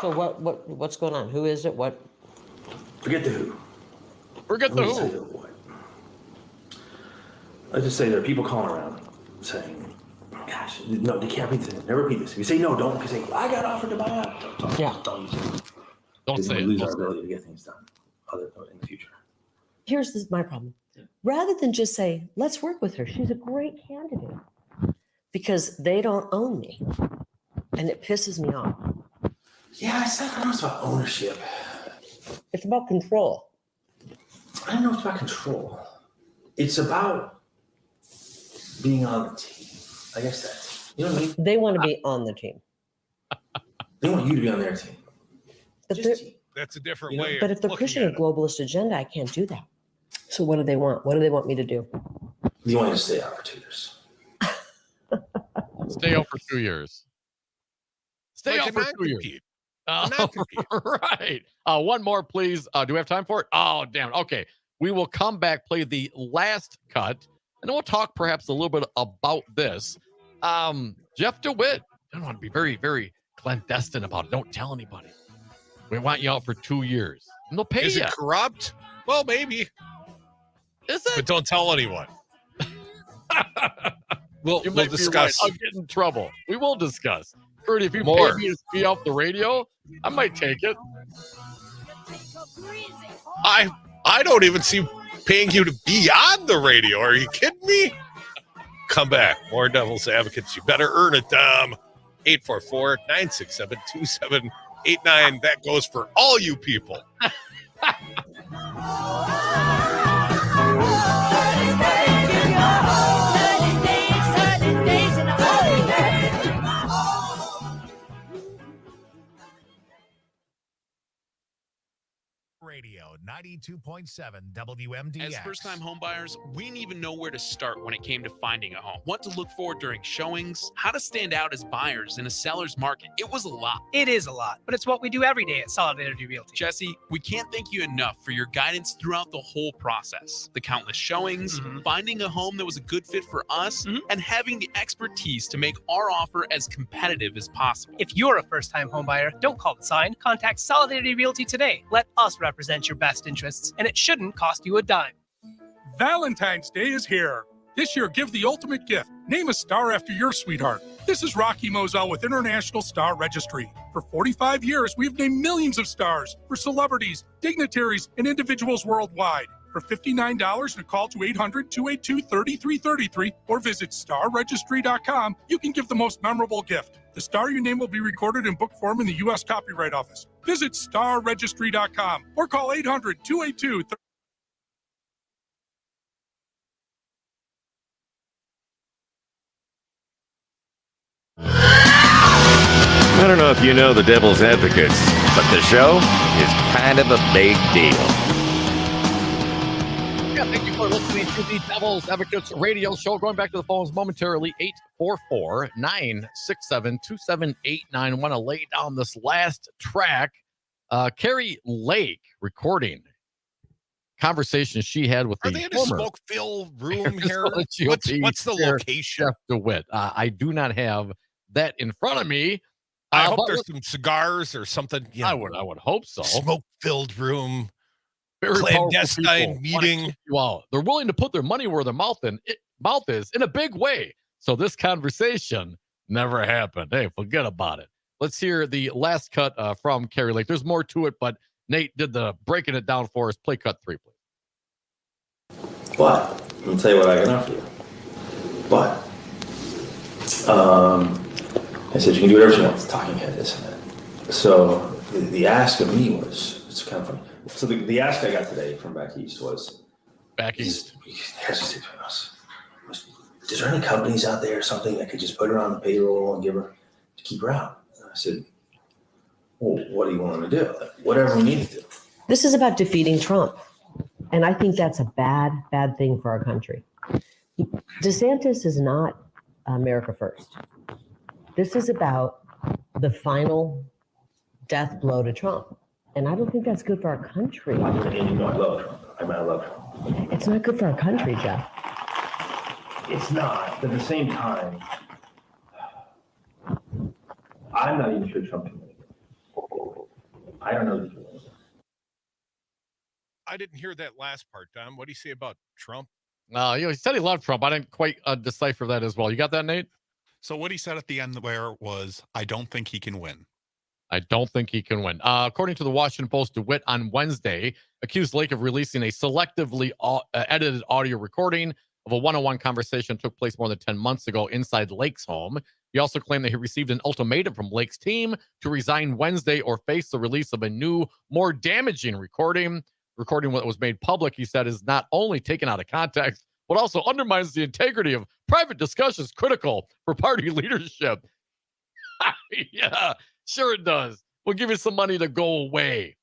Speaker 5: So what's going on? Who is it? What?
Speaker 22: Forget the who.
Speaker 4: Forget the who.
Speaker 22: Let's just say there are people calling around saying, gosh, no, they can't repeat this. Never repeat this. If you say no, don't, because say, I got offered to buy out. Don't use it.
Speaker 4: Don't say it.
Speaker 22: Lose our ability to get things done in the future.
Speaker 5: Here's my problem. Rather than just say, let's work with her, she's a great candidate, because they don't own me, and it pisses me off.
Speaker 22: Yeah, I don't know it's about ownership.
Speaker 5: It's about control.
Speaker 22: I don't know it's about control. It's about being on the team. I guess that's, you know what I mean?
Speaker 5: They want to be on the team.
Speaker 22: They want you to be on their team.
Speaker 5: But
Speaker 3: That's a different way.
Speaker 5: But if they're pushing a globalist agenda, I can't do that. So what do they want? What do they want me to do?
Speaker 22: You want to stay out for 2 years.
Speaker 4: Stay out for 2 years. Stay out for 2 years. Right. One more, please. Do we have time for it? Oh, damn. Okay. We will come back, play the last cut, and then we'll talk perhaps a little bit about this. Jeff DeWitt, I don't want to be very, very clandestine about it. Don't tell anybody. We want you out for 2 years. And they'll pay you.
Speaker 3: Is it corrupt? Well, maybe.
Speaker 4: Is it?
Speaker 3: But don't tell anyone. We'll discuss.
Speaker 4: Right. I'll get in trouble. We will discuss. Kurt, if you
Speaker 3: More.
Speaker 4: pay me to be off the radio, I might take it.
Speaker 3: I don't even see paying you to be on the radio. Are you kidding me? Come back. More Devil's Advocates. You better earn it, Dom. 844-967-2789. That goes for all you people.
Speaker 1: Radio 92.7 WMDX.
Speaker 23: As first-time homebuyers, we didn't even know where to start when it came to finding a home. What to look for during showings, how to stand out as buyers in a seller's market. It was a lot.
Speaker 24: It is a lot, but it's what we do every day at Solid Energy Realty.
Speaker 23: Jesse, we can't thank you enough for your guidance throughout the whole process. The countless showings, finding a home that was a good fit for us, and having the expertise to make our offer as competitive as possible.
Speaker 24: If you're a first-time homebuyer, don't call the sign. Contact Solid Energy Realty today. Let us represent your best interests, and it shouldn't cost you a dime.
Speaker 25: Valentine's Day is here. This year, give the ultimate gift. Name a star after your sweetheart. This is Rocky Moselle with International Star Registry. For 45 years, we've named millions of stars for celebrities, dignitaries, and individuals worldwide. For $59 and a call to 800-282-3333 or visit starregistry.com, you can give the most memorable gift. The star you name will be recorded in book form in the U.S. Copyright Office. Visit starregistry.com or call 800-282-3333.
Speaker 19: I don't know if you know the Devil's Advocates, but the show is kind of a big deal.
Speaker 4: Yeah, thank you for listening to the Devil's Advocates radio show. Going back to the phones momentarily, 844-967-2789. Want to lay down this last track Carrie Lake recording conversation she had with
Speaker 3: Are
Speaker 4: the
Speaker 3: they in a
Speaker 4: former
Speaker 3: smoke-filled room here?
Speaker 4: Arizona GOP
Speaker 3: What's the
Speaker 4: Chair
Speaker 3: location?
Speaker 4: Jeff DeWitt. I do not have that in front of me.
Speaker 3: I hope
Speaker 4: but
Speaker 3: there's some cigars or something. You know,
Speaker 4: I would hope so.
Speaker 3: Smoke-filled room,
Speaker 4: Very powerful
Speaker 3: clandestine
Speaker 4: people wanna
Speaker 3: meeting.
Speaker 4: kick you out. They're willing to put their money where their mouth is in a big way. So this conversation never happened. Hey, forget about it. Let's hear the last cut from Carrie Lake. There's more to it, but Nate did the breaking it down for us. Play cut 3, please.
Speaker 22: But I'll tell you what I can offer you. But I said you can do whatever you want. It's talking head, isn't it? So the ask of me was, it's kind of funny. So the ask I got today from back east was,
Speaker 4: east.
Speaker 22: Is there any companies out there or something that could just put her on the payroll and give her to keep her out? And I said, well, what do you want to do? Like, whatever we need to do.
Speaker 5: This is about defeating Trump. And I think that's a bad, bad thing for our country. DeSantis is not America first. This is about the final death blow to Trump. And I don't think that's good for our country.
Speaker 22: And you know I love Trump. I love Trump.
Speaker 5: It's not good for our country, Jeff.
Speaker 22: It's not. But at the same time, I'm not even sure Trump can win again. I don't know that he can win again.
Speaker 3: I didn't hear that last part, Dom. What do you say about Trump?
Speaker 4: He said he loved Trump. I didn't quite decipher that as well. You got that, Nate?
Speaker 6: So what he said at the end there was, I don't think he can win.
Speaker 4: I don't think he can win. According to the Washington Post, DeWitt on Wednesday accused Lake of releasing a selectively edited audio recording of a one-on-one conversation that took place more than 10 months ago inside Lake's home. He also claimed that he received an ultimatum from Lake's team to resign Wednesday or face the release of a new, more damaging recording. Recording what was made public, he said, is not only taken out of context, but also undermines the integrity of private discussions critical for party leadership. Yeah, sure it does. We'll give you some money to go away.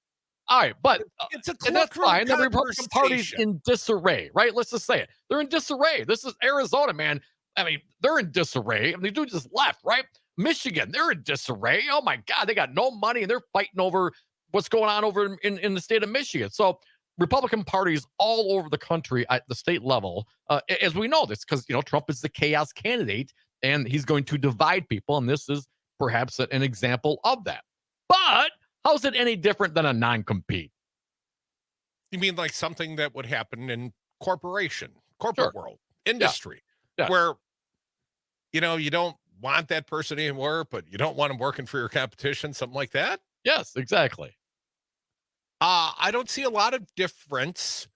Speaker 4: All right, but
Speaker 3: it's a
Speaker 4: and that's fine. The Republican Party's in disarray, right? Let's just say it. They're in disarray. This is Arizona, man. I mean, they're in disarray. I mean, the dude just left, right? Michigan, they're in disarray. Oh my God, they got no money and they're fighting over what's going on over in the state of Michigan. So Republican parties all over the country at the state level, as we know this, because, Trump is the chaos candidate and he's going to divide people. And this is perhaps an example of that. But how's it any different than a non-compete?
Speaker 3: You mean like something that would happen in corporate world, industry,
Speaker 4: Yeah.
Speaker 3: where, you don't want that person anymore, but you don't want him working for your competition, something like that?
Speaker 4: Yes, exactly.
Speaker 3: I don't see a lot of difference,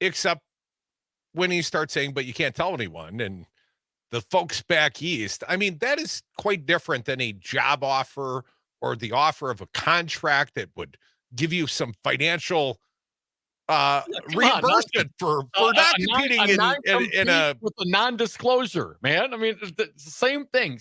Speaker 3: except when he starts saying, but you can't tell anyone. And the folks back east, I mean, that is quite different than a job offer or the offer of a contract that would give you some financial reimbursement for not competing in a
Speaker 4: with a non-disclosure, man. I mean, it's the same thing.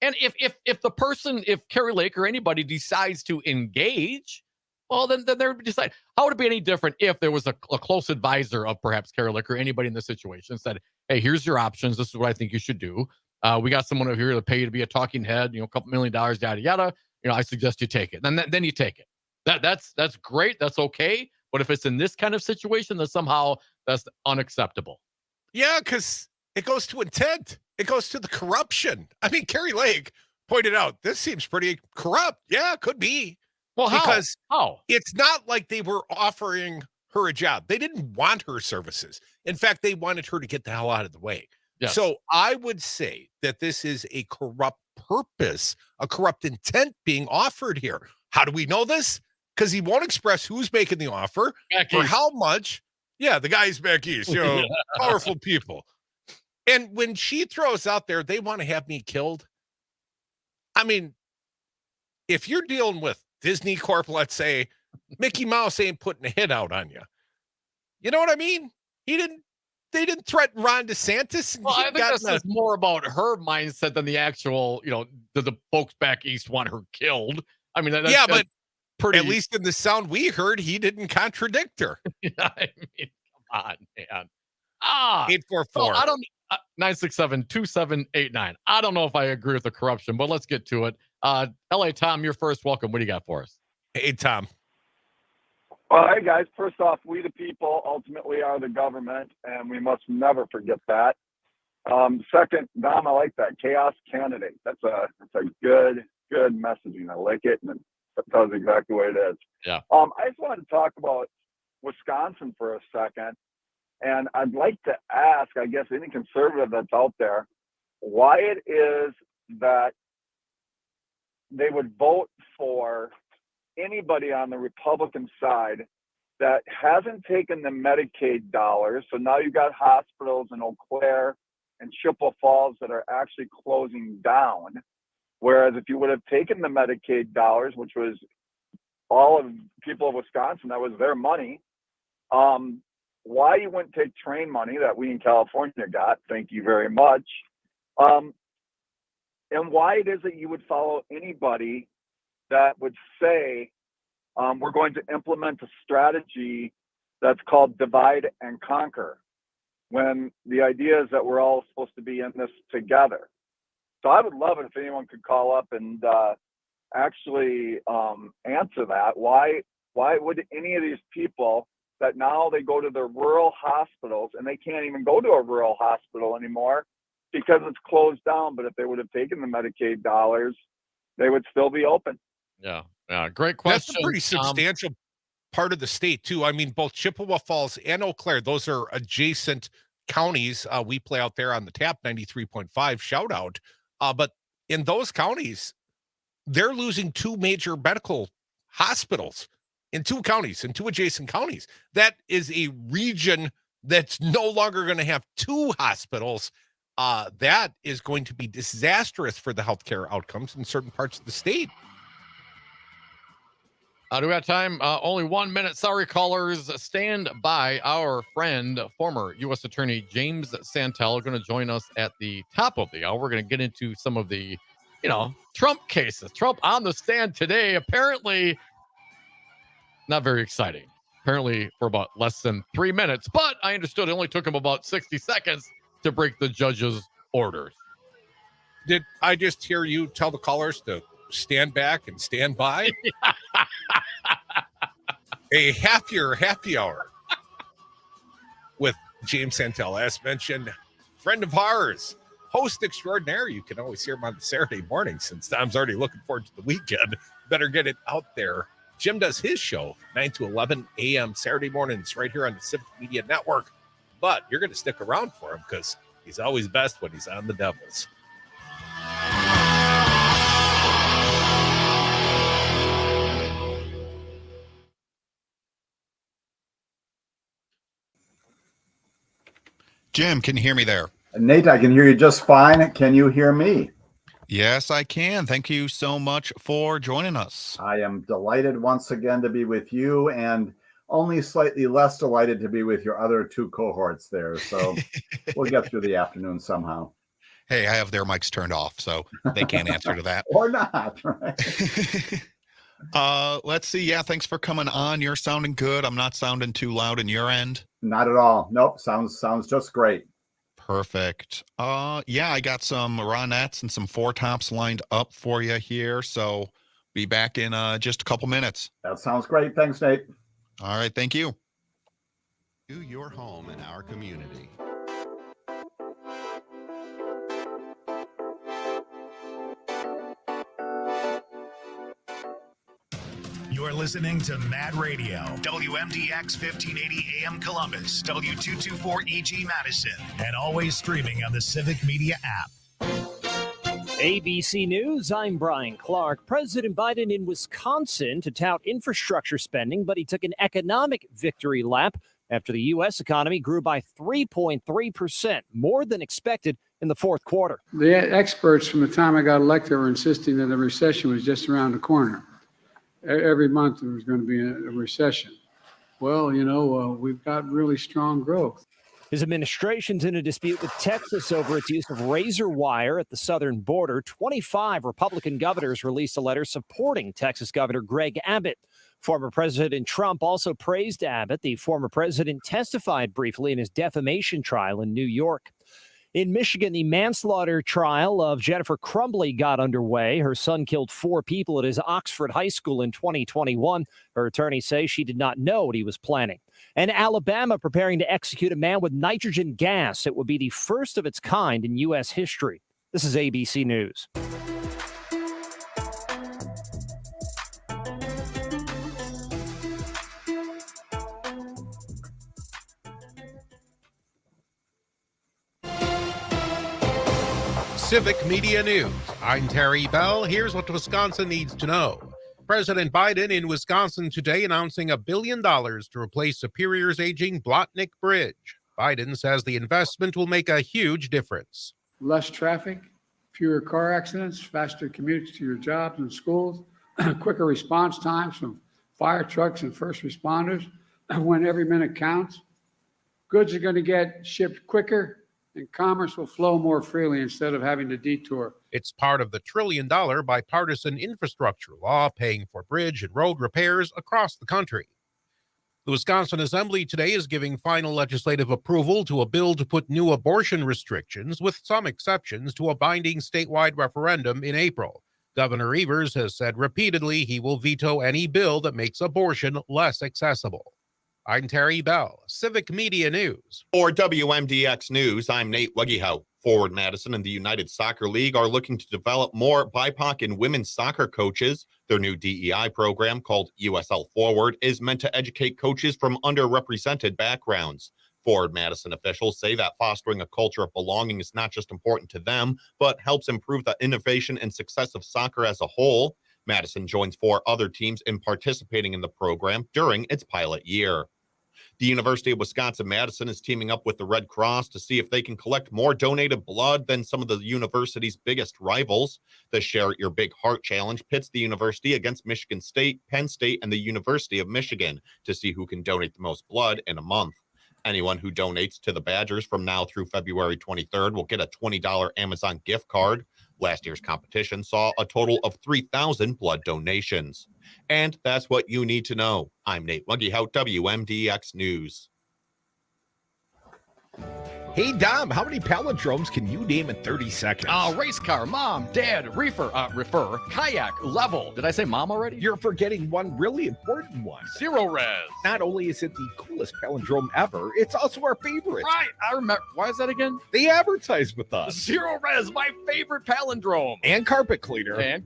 Speaker 4: And if the person, if Carrie Lake or anybody decides to engage, well, then they would decide. How would it be any different if there was a close advisor of perhaps Carrie Lake or anybody in this situation said, hey, here's your options. This is what I think you should do. We got someone over here to pay you to be a talking head, a couple $1 million, yada, yada. I suggest you take it. Then you take it. That's great. That's okay. But if it's in this kind of situation, then somehow that's unacceptable.
Speaker 3: Yeah, because it goes to intent. It goes to the corruption. I mean, Carrie Lake pointed out, this seems pretty corrupt. Yeah, could be.
Speaker 4: Well,
Speaker 3: because
Speaker 4: how?
Speaker 3: It's not like they were offering her a job. They didn't want her services. In fact, they wanted her to get the hell out of the way.
Speaker 4: Yes.
Speaker 3: So I would say that this is a corrupt purpose, a corrupt intent being offered here. How do we know this? Because he won't express who's making the offer, for how much. Yeah, the guys back east, powerful people. And when she throws out there, they want to have me killed. I mean, if you're dealing with Disney Corp, let's say, Mickey Mouse ain't putting a hit out on you. You know what I mean? They didn't threaten Ron DeSantis.
Speaker 4: Well, I think this is more about her mindset than the actual, did the folks back east want her killed? I mean,
Speaker 3: but
Speaker 4: pretty...
Speaker 3: at least in the sound we heard, he didn't contradict her.
Speaker 4: I mean, come on, man.
Speaker 3: 844.
Speaker 4: I don't 967-2789. I don't know if I agree with the corruption, but let's get to it. LA Tom, you're first. Welcome. What do you got for us?
Speaker 3: Hey, Tom.
Speaker 7: Well, hey, guys. First off, we the people ultimately are the government, and we must never forget that. Second, Dom, I like that. Chaos candidate. That's a good messaging. I like it, and that tells exactly what it is.
Speaker 4: Yeah.
Speaker 7: I just wanted to talk about Wisconsin for a second, and I'd like to ask, I guess, any conservative that's out there, why it is that they would vote for anybody on the Republican side that hasn't taken the Medicaid dollars. So now you've got hospitals in Eau Claire and Chippewa Falls that are actually closing down. Whereas if you would have taken the Medicaid dollars, which was all of people of Wisconsin, that was their money, why you wouldn't take train money that we in California got, thank you very much, and why it is that you would follow anybody that would say, we're going to implement a strategy that's called divide and conquer, when the idea is that we're all supposed to be in this together. So I would love it if anyone could call up and actually answer that. Why would any of these people that now they go to their rural hospitals and they can't even go to a rural hospital anymore because it's closed down, but if they would have taken the Medicaid dollars, they would still be open.
Speaker 4: Yeah. Great question.
Speaker 3: That's a pretty substantial part of the state, too. I mean, both Chippewa Falls and Eau Claire, those are adjacent counties. We play out there on the tap 93.5 shout out. But in those counties, they're losing two major medical hospitals in two counties, in two adjacent counties. That is a region that's no longer going to have two hospitals. That is going to be disastrous for the healthcare outcomes in certain parts of the state.
Speaker 4: Do we have time? Only 1 minute. Sorry, callers. Stand by. Our friend, former U.S. Attorney James Santel, going to join us at the top of the hour. We're going to get into some of the, Trump cases. Trump on the stand today. Apparently, not very exciting. Apparently, for about less than 3 minutes. But I understood it only took him about 60 seconds to break the judge's orders.
Speaker 3: Did I just hear you tell the callers to stand back and stand by? A happier happy hour with James Santel, as mentioned, friend of ours, host extraordinaire. You can always hear him on the Saturday morning. Since Tom's already looking forward to the weekend, better get it out there. Jim does his show 9 to 11 a.m. Saturday mornings right here on the Civic Media Network. But you're going to stick around for him because he's always best when he's on the Devils.
Speaker 6: Jim, can you hear me there?
Speaker 8: Nate, I can hear you just fine. Can you hear me?
Speaker 6: Yes, I can. Thank you so much for joining us.
Speaker 8: I am delighted once again to be with you, and only slightly less delighted to be with your other two cohorts there. So we'll get through the afternoon somehow.
Speaker 6: Hey, I have their mics turned off, so they can't answer to that.
Speaker 8: Or not, right?
Speaker 6: Let's see. Yeah, thanks for coming on. You're sounding good. I'm not sounding too loud in your end.
Speaker 8: Not at all. Nope. Sounds just great.
Speaker 6: Perfect. Yeah, I got some Ronettes and some Four Tops lined up for you here. So be back in just a couple minutes.
Speaker 8: That sounds great. Thanks, Nate.
Speaker 6: All right. Thank you.
Speaker 9: Your home in our community.
Speaker 1: You're listening to Mad Radio, WMDX 1580 AM Columbus, W224EG Madison, and always streaming on the Civic Media app.
Speaker 16: ABC News, I'm Brian Clark. President Biden in Wisconsin to tout infrastructure spending, but he took an economic victory lap after the U.S. economy grew by 3.3%, more than expected in the fourth quarter.
Speaker 10: The experts from the time I got elected were insisting that the recession was just around the corner. Every month there was going to be a recession. Well, we've got really strong growth.
Speaker 16: His administration's in a dispute with Texas over its use of razor wire at the southern border. 25 Republican governors released a letter supporting Texas Governor Greg Abbott. Former President Trump also praised Abbott. The former president testified briefly in his defamation trial in New York.
Speaker 11: In Michigan, the manslaughter trial of Jennifer Crumbley got underway. Her son killed 4 people at his Oxford high school in 2021. Her attorneys say she did not know what he was planning. And Alabama preparing to execute a man with nitrogen gas. It would be the first of its kind in U.S. history. This is ABC News.
Speaker 3: Civic Media News. I'm Terry Bell. Here's what Wisconsin needs to know. President Biden in Wisconsin today announcing $1 billion to replace Superior's aging Blotnick Bridge. Biden says the investment will make a huge difference.
Speaker 10: Less traffic, fewer car accidents, faster commutes to your jobs and schools, quicker response times from fire trucks and first responders when every minute counts. Goods are going to get shipped quicker, and commerce will flow more freely instead of having to detour.
Speaker 3: It's part of the $1 trillion bipartisan infrastructure law paying for bridge and road repairs across the country. The Wisconsin Assembly today is giving final legislative approval to a bill to put new abortion restrictions, with some exceptions, to a binding statewide referendum in April. Governor Evers has said repeatedly he will veto any bill that makes abortion less accessible. I'm Terry Bell, Civic Media News.
Speaker 6: For WMDX News, I'm Nate Weggehout. Forward Madison and the United Soccer League are looking to develop more BIPOC and women's soccer coaches. Their new DEI program, called USL Forward, is meant to educate coaches from underrepresented backgrounds. Forward Madison officials say that fostering a culture of belonging is not just important to them, but helps improve the innovation and success of soccer as a whole. Madison joins 4 other teams in participating in the program during its pilot year. The University of Wisconsin-Madison is teaming up with the Red Cross to see if they can collect more donated blood than some of the university's biggest rivals. The Share Your Big Heart Challenge pits the university against Michigan State, Penn State, and the University of Michigan to see who can donate the most blood in a month. Anyone who donates to the Badgers from now through February 23rd will get a $20 Amazon gift card. Last year's competition saw a total of 3,000 blood donations. And that's what you need to know. I'm Nate Weggehout, WMDX News.
Speaker 12: Hey, Dom, how many palindromes can you name in 30 seconds?
Speaker 4: Race car, mom, dad, reefer, kayak, level. Did I say mom already?
Speaker 12: You're forgetting one really important one.
Speaker 4: Zero res.
Speaker 12: Not only is it the coolest palindrome ever, it's also our favorite.
Speaker 4: Right, I remember. Why is that again?
Speaker 12: They advertise with us.
Speaker 4: Zero res, my favorite palindrome.
Speaker 12: And carpet cleaner.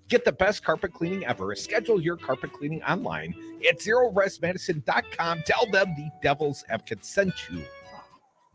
Speaker 4: Get
Speaker 12: the best carpet cleaning ever. Schedule your carpet cleaning online at zeroresmadison.com. Tell them the Devil's Advocate sent you.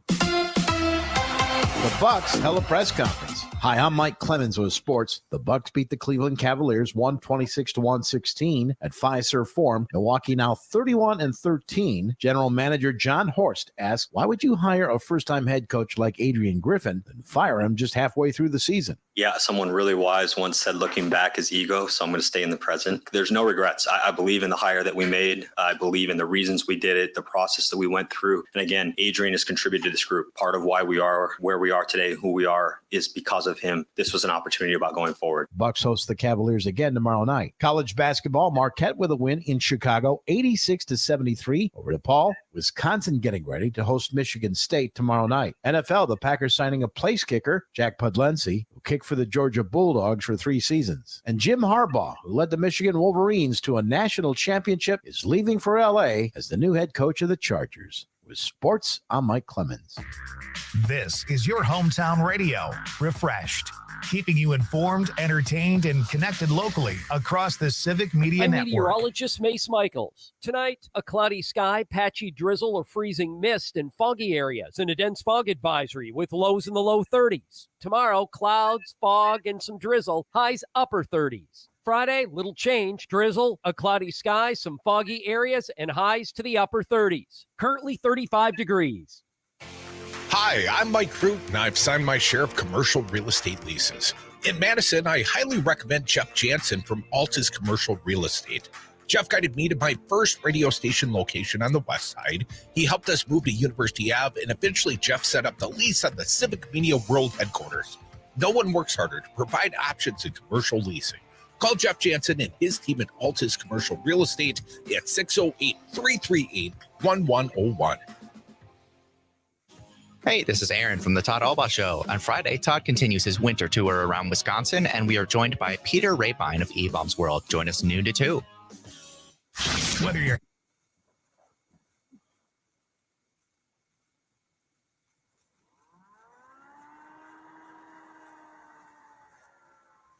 Speaker 13: The Bucks held a press conference. Hi, I'm Mike Clemens with sports. The Bucks beat the Cleveland Cavaliers 126-116 at Fiserv Forum. Milwaukee now 31-13. General Manager John Horst asked, "Why would you hire a first-time head coach like Adrian Griffin and fire him just halfway through the season?"
Speaker 14: Yeah, someone really wise once said looking back is ego, so I'm going to stay in the present. There's no regrets. I believe in the hire that we made. I believe in the reasons we did it, the process that we went through. And again, Adrian has contributed to this group. Part of why we are where we are today, who we are, is because of him. This was an opportunity about going forward.
Speaker 13: Bucks host the Cavaliers again tomorrow night. College basketball, Marquette with a win in Chicago, 86-73 over DePaul. Wisconsin getting ready to host Michigan State tomorrow night. NFL, the Packers signing a place kicker, Jack Pudlency, who kicked for the Georgia Bulldogs for 3 seasons. And Jim Harbaugh, who led the Michigan Wolverines to a national championship, is leaving for L.A. as the new head coach of the Chargers. With sports, I'm Mike Clemens.
Speaker 1: This is your hometown radio, refreshed, keeping you informed, entertained, and connected locally across the Civic Media
Speaker 16: I'm
Speaker 1: Network.
Speaker 16: meteorologist Mace Michaels. Tonight, a cloudy sky, patchy drizzle or freezing mist in foggy areas, and a dense fog advisory with lows in the low 30s. Tomorrow, clouds, fog, and some drizzle, highs upper 30s. Friday, little change, drizzle, a cloudy sky, some foggy areas, and highs to the upper 30s. Currently 35 degrees.
Speaker 3: Hi, I'm Mike Crute, and I've signed my share of commercial real estate leases. In Madison, I highly recommend Jeff Jansen from Altus Commercial Real Estate. Jeff guided me to my first radio station location on the west side. He helped us move to University Ave, and eventually Jeff set up the lease on the Civic Media World headquarters. No one works harder to provide options in commercial leasing. Call Jeff Jansen and his team at Altus Commercial Real Estate at 608-338-1101.
Speaker 15: Hey, this is Aaron from the Todd Alba Show. On Friday, Todd continues his winter tour around Wisconsin, and we are joined by Peter Rapine of E-Bombs World. Join us noon to 2.
Speaker 1: Whether you're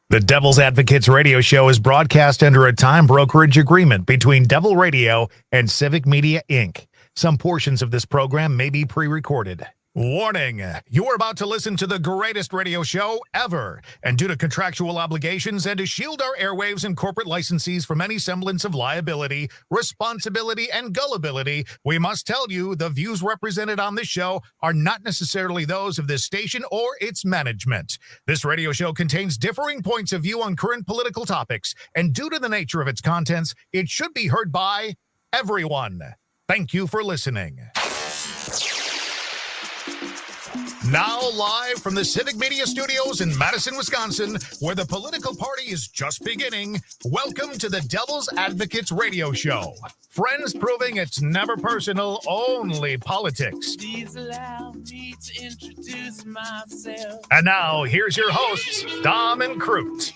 Speaker 1: The Devil's Advocates radio show is broadcast under a time brokerage agreement between Devil Radio and Civic Media Inc. Some portions of this program may be pre-recorded. Warning, you are about to listen to the greatest radio show ever, and due to contractual obligations and to shield our airwaves and corporate licensees from any semblance of liability, responsibility, and gullibility, we must tell you the views represented on this show are not necessarily those of this station or its management. This radio show contains differing points of view on current political topics, and due to the nature of its contents, it should be heard by everyone. Thank you for listening. Now live from the Civic Media Studios in Madison, Wisconsin, where the political party is just beginning, welcome to the Devil's Advocates radio show. Friends proving it's never personal, only politics.
Speaker 17: Please allow me to introduce myself.
Speaker 1: And now, here's your hosts, Dom and Crute.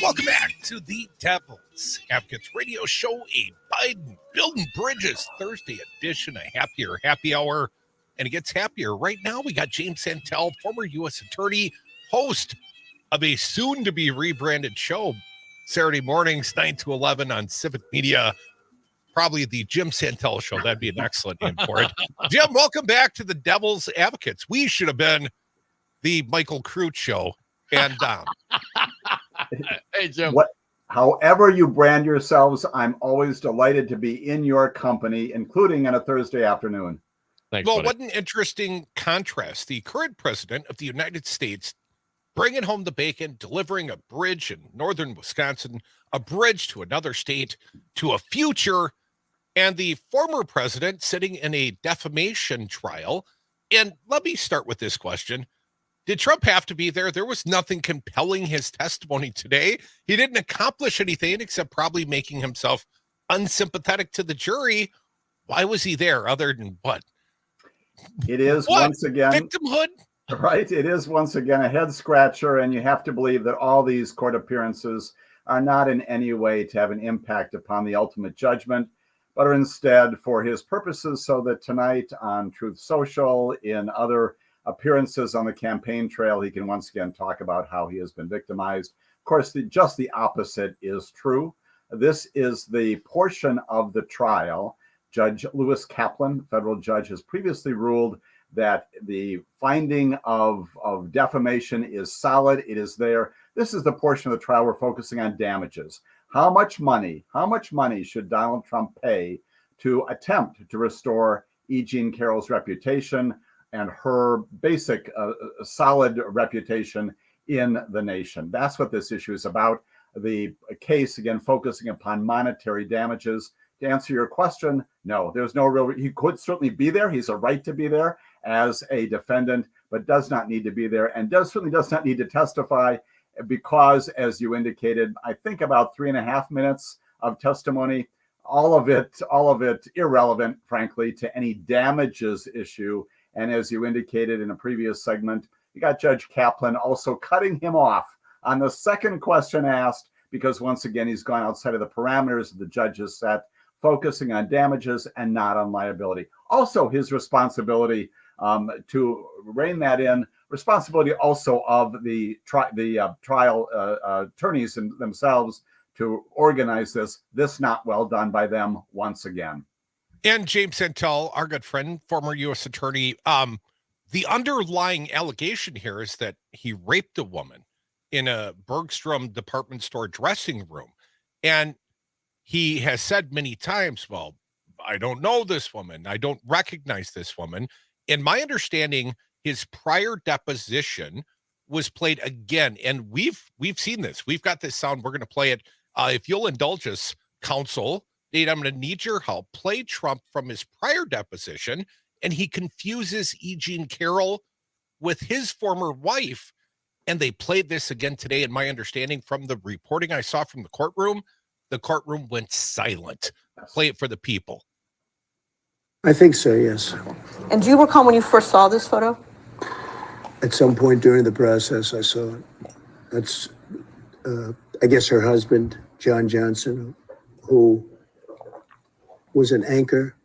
Speaker 3: Welcome back to the Devil's Advocates radio show, a Biden Building Bridges Thursday edition, a happier happy hour. And it gets happier. Right now, we got James Santel, former U.S. attorney, host of a soon-to-be rebranded show, Saturday mornings, 9 to 11 on Civic Media. Probably the Jim Santel Show. That'd be an excellent name for it. Jim, welcome back to the Devil's Advocates. We should have been the Michael Crute Show. And
Speaker 4: hey, Jim.
Speaker 8: However you brand yourselves, I'm always delighted to be in your company, including on a Thursday afternoon.
Speaker 4: Thanks,
Speaker 3: well,
Speaker 4: buddy.
Speaker 3: what an interesting contrast. The current president of the United States bringing home the bacon, delivering a bridge in northern Wisconsin, a bridge to another state, to a future, and the former president sitting in a defamation trial. And let me start with this question. Did Trump have to be there? There was nothing compelling his testimony today. He didn't accomplish anything except probably making himself unsympathetic to the jury. Why was he there other than what?
Speaker 8: It is once again
Speaker 3: victimhood,
Speaker 8: right? It is once again a head scratcher, and you have to believe that all these court appearances are not in any way to have an impact upon the ultimate judgment, but are instead for his purposes, so that tonight on Truth Social, in other appearances on the campaign trail, he can once again talk about how he has been victimized. Of course, just the opposite is true. This is the portion of the trial. Judge Lewis Kaplan, federal judge, has previously ruled that the finding of defamation is solid. It is there. This is the portion of the trial we're focusing on damages. How much money should Donald Trump pay to attempt to restore E. Jean Carroll's reputation and her basic solid reputation in the nation? That's what this issue is about. The case, again, focusing upon monetary damages. To answer your question, no, there's no real, he could certainly be there. He's a right to be there as a defendant, but does not need to be there, and certainly does not need to testify because, as you indicated, I think about 3.5 minutes of testimony, all of it irrelevant, frankly, to any damages issue. And as you indicated in a previous segment, you got Judge Kaplan also cutting him off on the second question asked, because once again, he's gone outside of the parameters the judge has set, focusing on damages and not on liability. Also, his responsibility to rein that in, responsibility also of the trial attorneys themselves to organize this not well done by them once again.
Speaker 3: And James Santel, our good friend, former U.S. attorney, the underlying allegation here is that he raped a woman in a Bergstrom department store dressing room. And he has said many times, well, I don't know this woman. I don't recognize this woman. In my understanding, his prior deposition was played again. And we've seen this. We've got this sound. We're going to play it. If you'll indulge us, counsel, Nate, I'm going to need your help. Play Trump from his prior deposition. And he confuses E. Jean Carroll with his former wife. And they played this again today. In my understanding from the reporting I saw from the courtroom went silent. Play it for the people.
Speaker 2: I think so, yes.
Speaker 18: And do you recall when you first saw this photo?
Speaker 2: At some point during the process, I saw it. That's, I guess, her husband, John Johnson, who was an anchor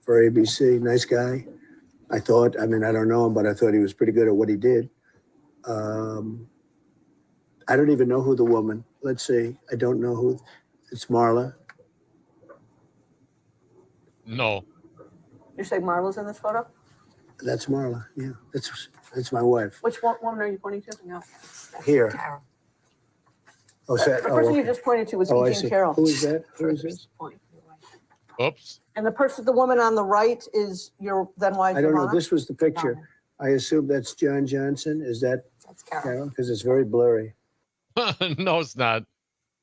Speaker 2: for ABC. Nice guy, I thought. I mean, I don't know him, but I thought he was pretty good at what he did. I don't even know who the woman. Let's see. I don't know who. It's Marla.
Speaker 4: No.
Speaker 18: You're saying Marla's in this photo?
Speaker 2: That's Marla. Yeah, that's my wife.
Speaker 18: Which woman are you pointing to? No.
Speaker 2: Here.
Speaker 18: Carol.
Speaker 2: Oh,
Speaker 18: The person you just pointed to was
Speaker 2: I
Speaker 18: E.
Speaker 2: see.
Speaker 18: Jean Carroll.
Speaker 2: Who is that? Who is this?
Speaker 4: Oops.
Speaker 18: And the woman on the right is your then wife.
Speaker 2: I don't know.
Speaker 18: Ivana?
Speaker 2: This was the picture. I assume that's John Johnson. Is that Carol? Because it's very blurry.
Speaker 4: No, it's not.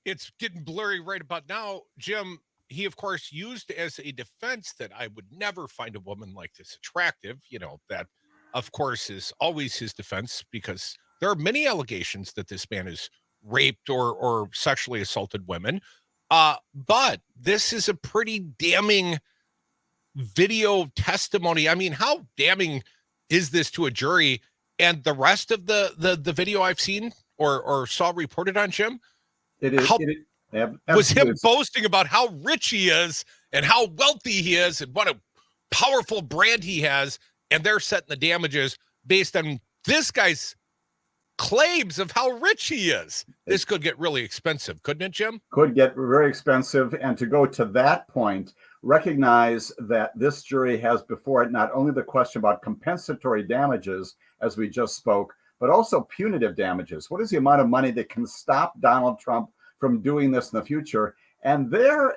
Speaker 3: It's getting blurry right about now. Jim, he, of course, used as a defense that I would never find a woman like this attractive. You know, that, of course, is always his defense, because there are many allegations that this man has raped or sexually assaulted women. But this is a pretty damning video testimony. I mean, how damning is this to a jury? And the rest of the video I've seen or saw reported on, Jim, was him boasting about how rich he is and how wealthy he is and what a powerful brand he has. And they're setting the damages based on this guy's claims of how rich he is. This could get really expensive, couldn't it, Jim?
Speaker 8: Could get very expensive. And to go to that point, recognize that this jury has before it not only the question about compensatory damages, as we just spoke, but also punitive damages. What is the amount of money that can stop Donald Trump from doing this in the future? And there,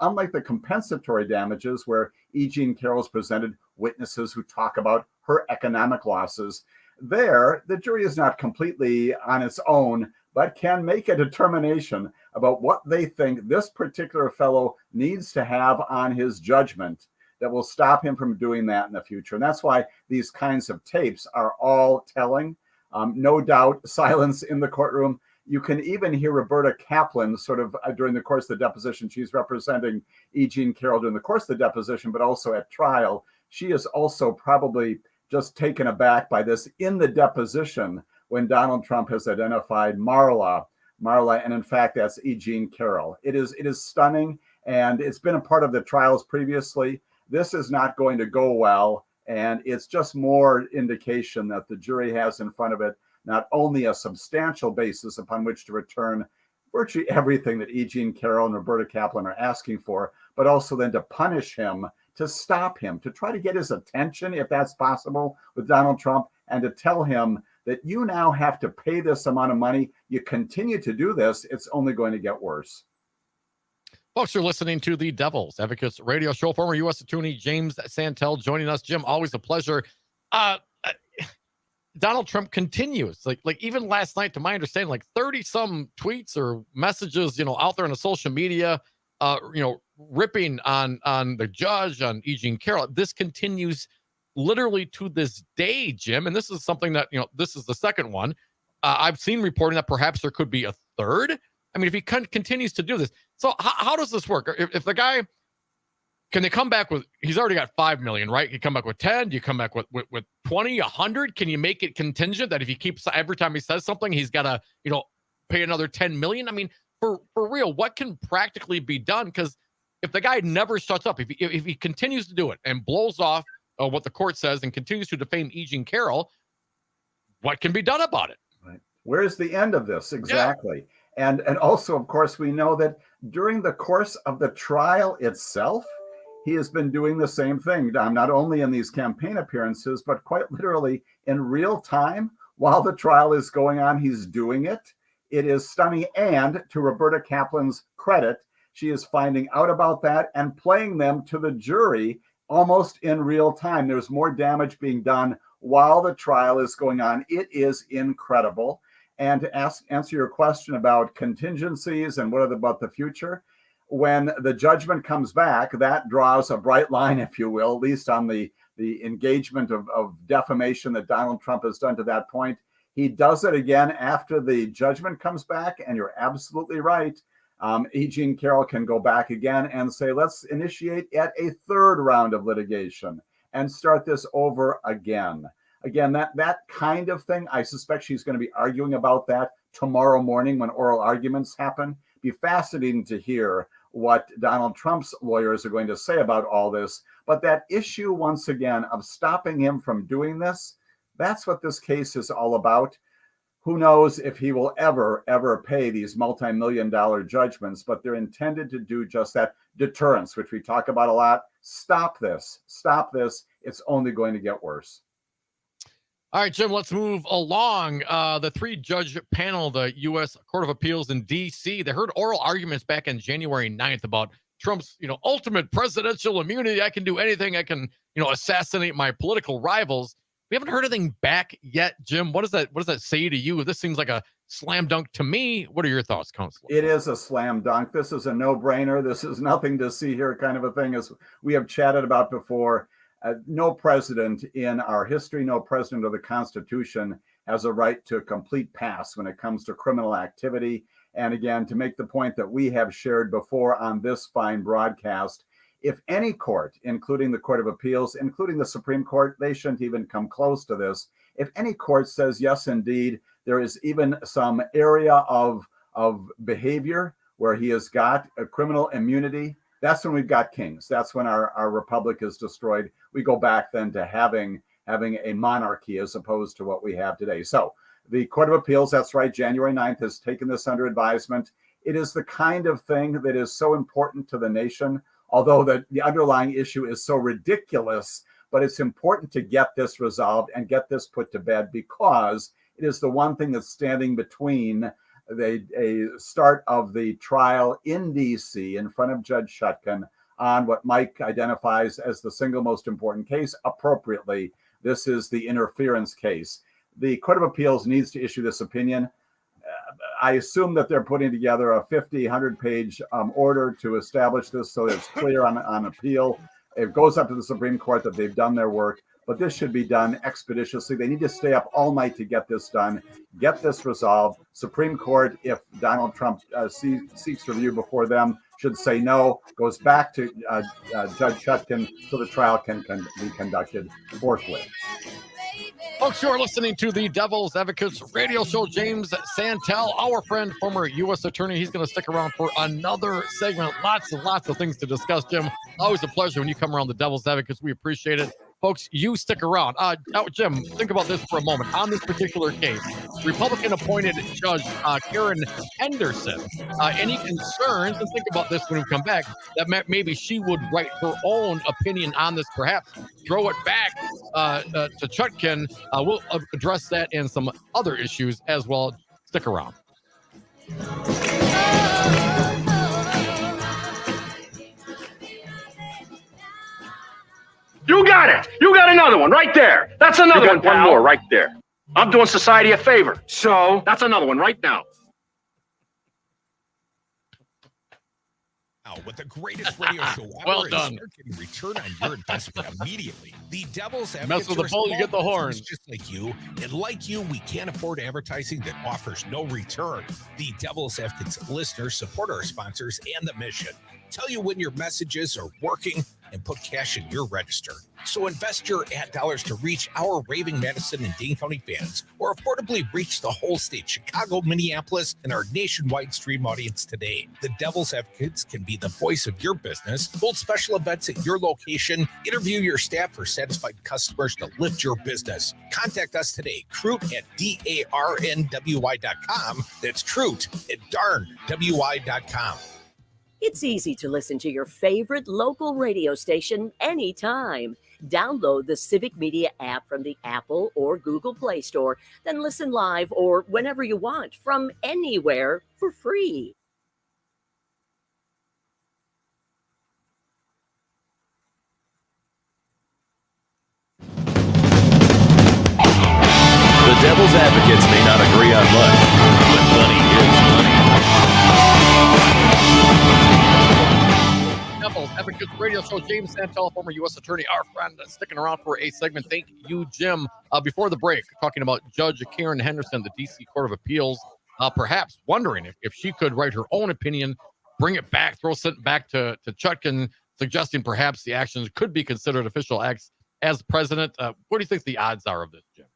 Speaker 8: unlike the compensatory damages where E. Jean Carroll's presented witnesses who talk about her economic losses, there, the jury is not completely on its own, but can make a determination about what they think this particular fellow needs to have on his judgment that will stop him from doing that in the future. And that's why these kinds of tapes are all telling. No doubt, silence in the courtroom. You can even hear Roberta Kaplan sort of during the course of the deposition. She's representing E. Jean Carroll during the course of the deposition, but also at trial. She is also probably just taken aback by this in the deposition when Donald Trump has identified Marla, and in fact, that's E. Jean Carroll. It is stunning, and it's been a part of the trials previously. This is not going to go well, and it's just more indication that the jury has in front of it not only a substantial basis upon which to return virtually everything that E. Jean Carroll and Roberta Kaplan are asking for, but also then to punish him, to stop him, to try to get his attention, if that's possible, with Donald Trump, and to tell him that you now have to pay this amount of money. You continue to do this, it's only going to get worse.
Speaker 4: Folks, you're listening to the Devil's Advocates Radio Show. Former U.S. Attorney James Santel joining us. Jim, always a pleasure. Donald Trump continues. Like even last night, to my understanding, like 30-some tweets or messages, out there on the social media, ripping on the judge, on E. Jean Carroll. This continues literally to this day, Jim. And this is something that, this is the second one. I've seen reporting that perhaps there could be a third. I mean, if he continues to do this. So how does this work? If the guy, can they come back with, he's already got 5 million, right? You come back with 10, do you come back with 20, 100? Can you make it contingent that if he keeps, every time he says something, he's got to, pay another 10 million? I mean, for real, what can practically be done? Because if the guy never shuts up, if he continues to do it and blows off what the court says and continues to defame E. Jean Carroll, what can be done about it?
Speaker 8: Right. Where's the end of this? Exactly. Yeah. And also, of course, we know that during the course of the trial itself, he has been doing the same thing, not only in these campaign appearances, but quite literally in real time while the trial is going on. He's doing it. It is stunning. And to Roberta Kaplan's credit, she is finding out about that and playing them to the jury almost in real time. There's more damage being done while the trial is going on. It is incredible. And to answer your question about contingencies and what about the future, when the judgment comes back, that draws a bright line, if you will, at least on the engagement of defamation that Donald Trump has done to that point. He does it again after the judgment comes back, and you're absolutely right. E. Jean Carroll can go back again and say, let's initiate yet a third round of litigation and start this over again. Again, that kind of thing, I suspect she's going to be arguing about that tomorrow morning when oral arguments happen. Be fascinating to hear what Donald Trump's lawyers are going to say about all this. But that issue, once again, of stopping him from doing this, that's what this case is all about. Who knows if he will ever pay these multi-million-dollar judgments, but they're intended to do just that. Deterrence, which we talk about a lot. Stop this. Stop this. It's only going to get worse.
Speaker 4: All right, Jim, let's move along. The 3-judge panel, the U.S. Court of Appeals in D.C., they heard oral arguments back on January 9th about Trump's, ultimate presidential immunity. I can do anything. I can, assassinate my political rivals. We haven't heard anything back yet, Jim. What does that say to you? This seems like a slam dunk to me. What are your thoughts, Counselor?
Speaker 8: It is a slam dunk. This is a no-brainer. This is nothing to see here kind of a thing, as we have chatted about before. No president in our history, no president of the Constitution has a right to a complete pass when it comes to criminal activity. And again, to make the point that we have shared before on this fine broadcast, if any court, including the Court of Appeals, including the Supreme Court, they shouldn't even come close to this. If any court says, yes, indeed, there is even some area of behavior where he has got a criminal immunity, that's when we've got kings. That's when our republic is destroyed. We go back then to having a monarchy as opposed to what we have today. So the Court of Appeals, that's right, January 9th, has taken this under advisement. It is the kind of thing that is so important to the nation, although the underlying issue is so ridiculous, but it's important to get this resolved and get this put to bed, because it is the one thing that's standing between a start of the trial in D.C. in front of Judge Chutkan on what Mike identifies as the single most important case. Appropriately, this is the interference case. The Court of Appeals needs to issue this opinion. I assume that they're putting together a 100-page order to establish this so that it's clear on appeal. It goes up to the Supreme Court that they've done their work, but this should be done expeditiously. They need to stay up all night to get this done, get this resolved. Supreme Court, if Donald Trump seeks review before them, should say no, goes back to Judge Chutkan so the trial can be conducted forthwith.
Speaker 4: Folks, you are listening to the Devil's Advocates radio show. James Santel, our friend, former U.S. attorney, he's going to stick around for another segment. Lots and lots of things to discuss, Jim. Always a pleasure when you come around the Devil's Advocates. We appreciate it. Folks, you stick around. Now, Jim, think about this for a moment. On this particular case, Republican-appointed Judge Karen Henderson, any concerns, and think about this when we come back, that maybe she would write her own opinion on this, perhaps throw it back to Chutkan. We'll address that and some other issues as well. Stick around.
Speaker 20: You got it. You got another one right there. That's another one, pal. One more right there. I'm doing society a favor. So that's another one right now.
Speaker 3: With the greatest radio show ever,
Speaker 4: well done.
Speaker 3: Start getting return on your investment immediately. The Devil's Advocates
Speaker 4: mess with the bull, you get the horn.
Speaker 3: Just like you, and like you, we can't afford advertising that offers no return. The Devil's Advocates listeners support our sponsors and the mission. Tell you when your messages are working and put cash in your register. So invest your ad dollars to reach our raving Madison and Dane County fans, or affordably reach the whole state, Chicago, Minneapolis, and our nationwide stream audience today. The Devil's Advocates can be the voice of your business, hold special events at your location, interview your staff for satisfied customers to lift your business. Contact us today, Crute at darnwy.com. That's Crute at darnwy.com.
Speaker 21: It's easy to listen to your favorite local radio station anytime. Download the Civic Media app from the Apple or Google Play Store, then listen live or whenever you want from anywhere for free.
Speaker 19: The Devil's Advocates may not agree on much, but funny is funny.
Speaker 4: Devil's Advocates radio show. James Santel, former U.S. attorney, our friend, sticking around for a segment. Thank you, Jim. Before the break, talking about Judge Karen Henderson, the D.C. Court of Appeals, perhaps wondering if she could write her own opinion bring it back, throw something back to Chutkan, suggesting perhaps the actions could be considered official acts as president. What do you think the odds are of this, Jim?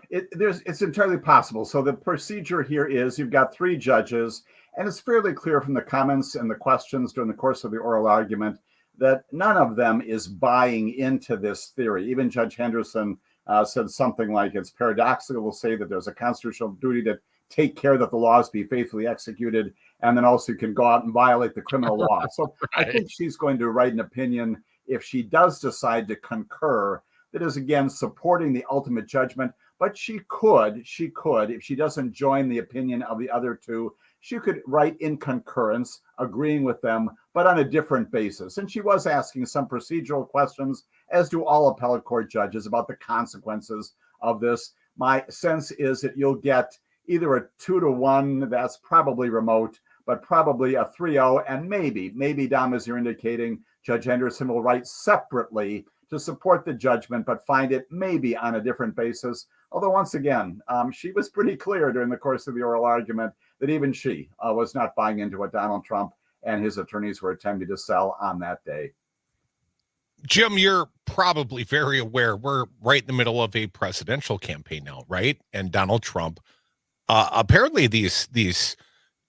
Speaker 8: It's entirely possible. So the procedure here is you've got 3 judges, and it's fairly clear from the comments and the questions during the course of the oral argument that none of them is buying into this theory. Even Judge Henderson said something like it's paradoxical to say that there's a constitutional duty to take care that the laws be faithfully executed, and then also you can go out and violate the criminal law. So I think she's going to write an opinion, if she does decide to concur, that is, again, supporting the ultimate judgment. But she could, if she doesn't join the opinion of the other 2, she could write in concurrence, agreeing with them, but on a different basis. And she was asking some procedural questions, as do all appellate court judges, about the consequences of this. My sense is that you'll get either a 2-1, that's probably remote, but probably a 3-0, and maybe, Dom, as you're indicating, Judge Henderson will write separately to support the judgment, but find it maybe on a different basis. Although, once again, she was pretty clear during the course of the oral argument that even she was not buying into what Donald Trump and his attorneys were attempting to sell on that day.
Speaker 3: Jim, you're probably very aware we're right in the middle of a presidential campaign now, right? And Donald Trump, apparently these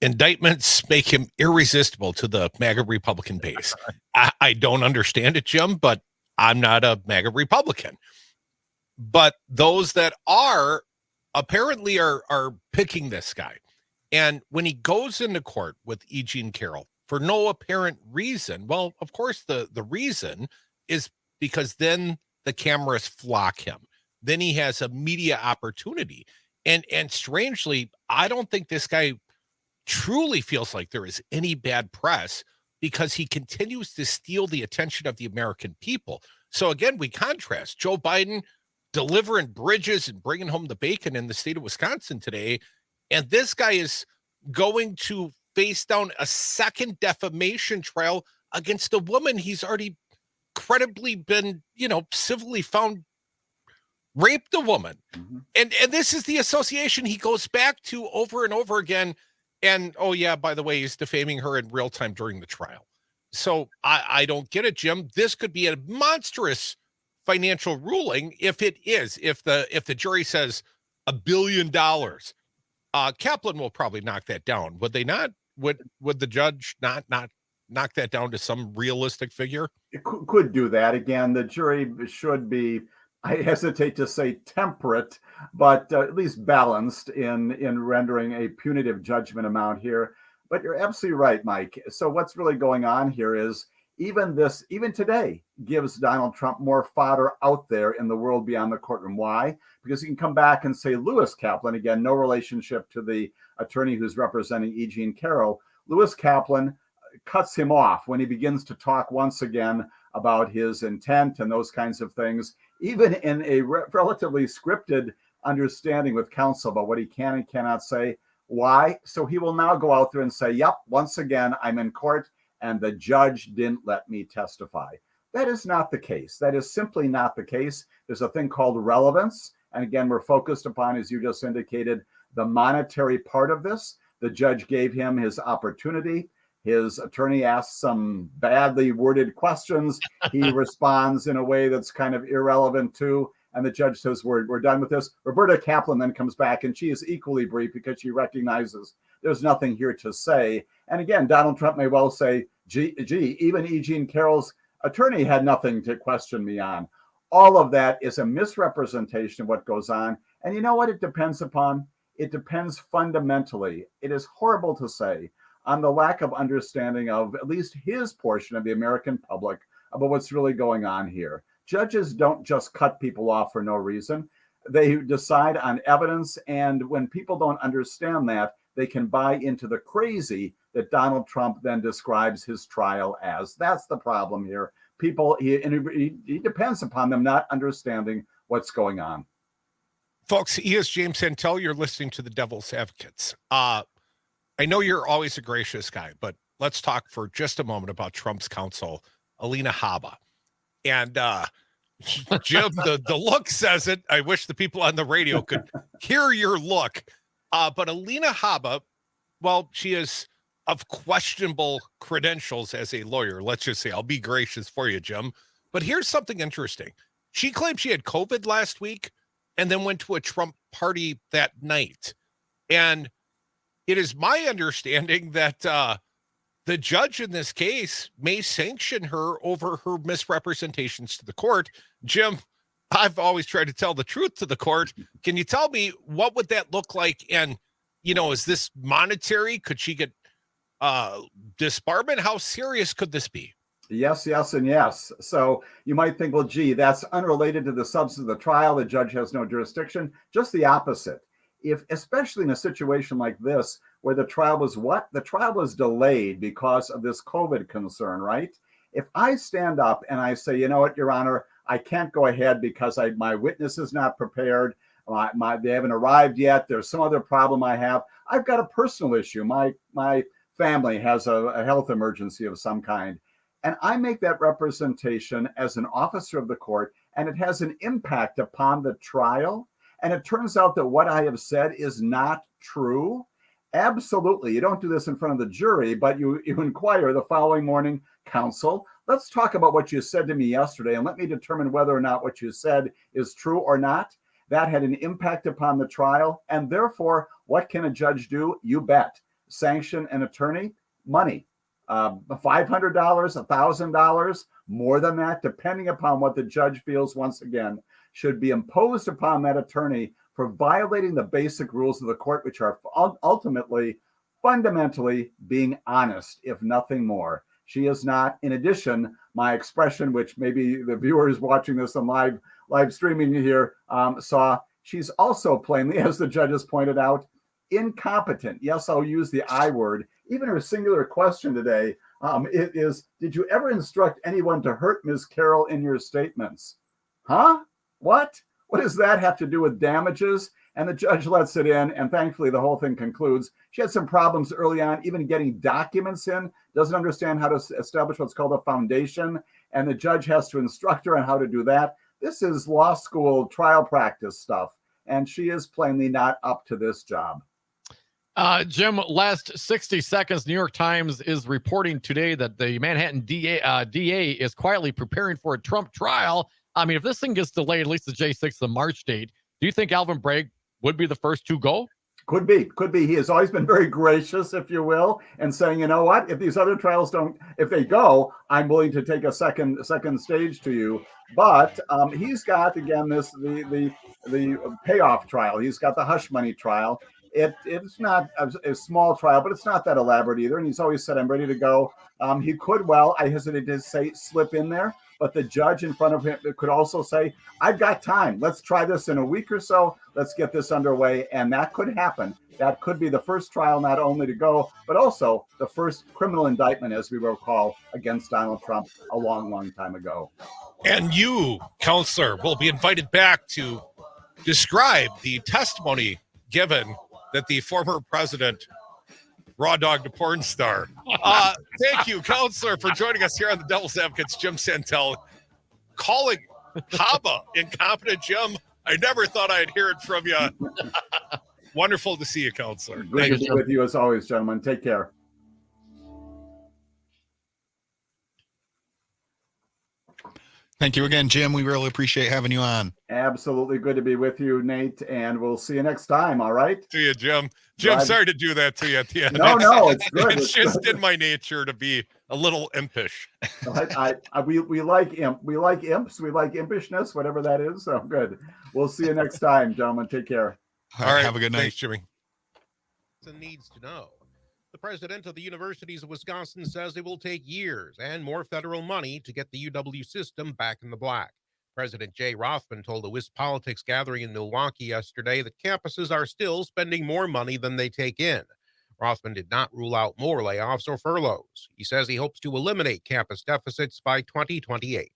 Speaker 3: indictments make him irresistible to the MAGA Republican base. I don't understand it, Jim, but I'm not a MAGA Republican. But those that are apparently are picking this guy. And when he goes into court with E. Jean Carroll for no apparent reason, well, of course, the reason is because then the cameras flock him. Then he has a media opportunity. And strangely, I don't think this guy truly feels like there is any bad press, because he continues to steal the attention of the American people. So again, we contrast Joe Biden delivering bridges and bringing home the bacon in the state of Wisconsin today. And this guy is going to face down a second defamation trial against a woman he's already credibly been, civilly found raped a woman. Mm-hmm. And this is the association he goes back to over and over again. And, oh yeah, by the way, he's defaming her in real time during the trial. So I don't get it, Jim. This could be a monstrous financial ruling if the jury says $1 billion. Kaplan will probably knock that down. Would they not? Would the judge not knock that down to some realistic figure?
Speaker 8: It could do that. Again, the jury should be, I hesitate to say temperate, but at least balanced in rendering a punitive judgment amount here. But you're absolutely right, Mike. So what's really going on here is even today gives Donald Trump more fodder out there in the world beyond the courtroom. Why? Because he can come back and say Lewis Kaplan, again, no relationship to the attorney who's representing E. Jean Carroll. Lewis Kaplan cuts him off when he begins to talk once again about his intent and those kinds of things, even in a relatively scripted understanding with counsel about what he can and cannot say. Why? So he will now go out there and say, yep, once again, I'm in court and the judge didn't let me testify. That is not the case. That is simply not the case. There's a thing called relevance. And again, we're focused upon, as you just indicated, the monetary part of this. The judge gave him his opportunity. His attorney asks some badly worded questions. He responds in a way that's kind of irrelevant too. And the judge says, we're done with this. Roberta Kaplan then comes back, and she is equally brief because she recognizes there's nothing here to say. And again, Donald Trump may well say, gee, even E. Jean Carroll's attorney had nothing to question me on. All of that is a misrepresentation of what goes on. And you know what it depends upon? It depends fundamentally. It is horrible to say, on the lack of understanding of at least his portion of the American public about what's really going on here. Judges don't just cut people off for no reason. They decide on evidence, and when people don't understand that, they can buy into the crazy that Donald Trump then describes his trial as. That's the problem here. People, he depends upon them not understanding what's going on.
Speaker 3: Folks, he is James Santel. You're listening to the Devil's Advocates. I know you're always a gracious guy, but let's talk for just a moment about Trump's counsel, Alina Habba. And Jim, the look says it. I wish the people on the radio could hear your look. But Alina Habba, well, she is of questionable credentials as a lawyer. Let's just say, I'll be gracious for you, Jim. But here's something interesting. She claimed she had COVID last week and then went to a Trump party that night. And it is my understanding that the judge in this case may sanction her over her misrepresentations to the court. Jim, I've always tried to tell the truth to the court. Can you tell me what would that look like? And, is this monetary? Could she get disbarment? How serious could this be?
Speaker 8: Yes, yes, and yes. So you might think, well, gee, that's unrelated to the substance of the trial. The judge has no jurisdiction. Just the opposite. If, especially in a situation like this, where the trial was what? The trial was delayed because of this COVID concern, right? If I stand up and I say, you know what, Your Honor, I can't go ahead because my witness is not prepared. They haven't arrived yet. There's some other problem I have. I've got a personal issue. My family has a health emergency of some kind. And I make that representation as an officer of the court, and it has an impact upon the trial. And it turns out that what I have said is not true. Absolutely. You don't do this in front of the jury, but you inquire the following morning, counsel, let's talk about what you said to me yesterday and let me determine whether or not what you said is true or not. That had an impact upon the trial. And therefore, what can a judge do? You bet. Sanction an attorney, money. $500, $1,000, more than that, depending upon what the judge feels, once again, should be imposed upon that attorney for violating the basic rules of the court, which are ultimately, fundamentally being honest, if nothing more. She is not. In addition, my expression, which maybe the viewers watching this on live streaming here saw, she's also plainly, as the judges pointed out, incompetent. Yes, I'll use the I word. Even her singular question today, it is, did you ever instruct anyone to hurt Ms. Carroll in your statements? Huh? What? What does that have to do with damages? And the judge lets it in, and thankfully the whole thing concludes. She had some problems early on, even getting documents in, doesn't understand how to establish what's called a foundation, and the judge has to instruct her on how to do that. This is law school trial practice stuff, and she is plainly not up to this job.
Speaker 4: Jim, last 60 seconds, New York Times is reporting today that the Manhattan DA is quietly preparing for a Trump trial. I mean, if this thing gets delayed, at least the J6, the March date, do you think Alvin Bragg would be the first to go?
Speaker 8: Could be. He has always been very gracious, if you will, and saying, you know what, if these other trials if they go, I'm willing to take a second stage to you. But he's got, again, the payoff trial. He's got the hush money trial. It's not a small trial, but it's not that elaborate either. And he's always said, I'm ready to go. He could, I hesitate to say, slip in there. But the judge in front of him could also say, I've got time. Let's try this in a week or so. Let's get this underway. And that could happen. That could be the first trial not only to go, but also the first criminal indictment, as we recall, against Donald Trump a long, long time ago.
Speaker 3: And you, counselor, will be invited back to describe the testimony given that the former president raw dogged a porn star. Thank you, counselor, for joining us here on the Devil's Advocates. Jim Santel calling Haba incompetent. Jim, I never thought I'd hear it from you. Wonderful to see you, counselor.
Speaker 8: Great to be with you as always, gentlemen. Take care.
Speaker 5: Thank you again, Jim. We really appreciate having you on.
Speaker 8: Absolutely good to be with you, Nate, and we'll see you next time, all right?
Speaker 3: See you, Jim. Jim, sorry to do that to you at the end.
Speaker 8: No, it's good.
Speaker 3: It's just in my nature to be a little impish.
Speaker 8: We like imps. We like impishness, whatever that is. So good. We'll see you next time, gentlemen. Take care.
Speaker 5: All right. Have a good night.
Speaker 3: Thanks, Jimmy. Needs to know. The president of the Universities of Wisconsin says it will take years and more federal money to get the UW system back in the black. President Jay Rothman told a WisPolitics gathering in Milwaukee yesterday that campuses are still spending more money than they take in. Rothman did not rule out more layoffs or furloughs. He says he hopes to eliminate campus deficits by 2028.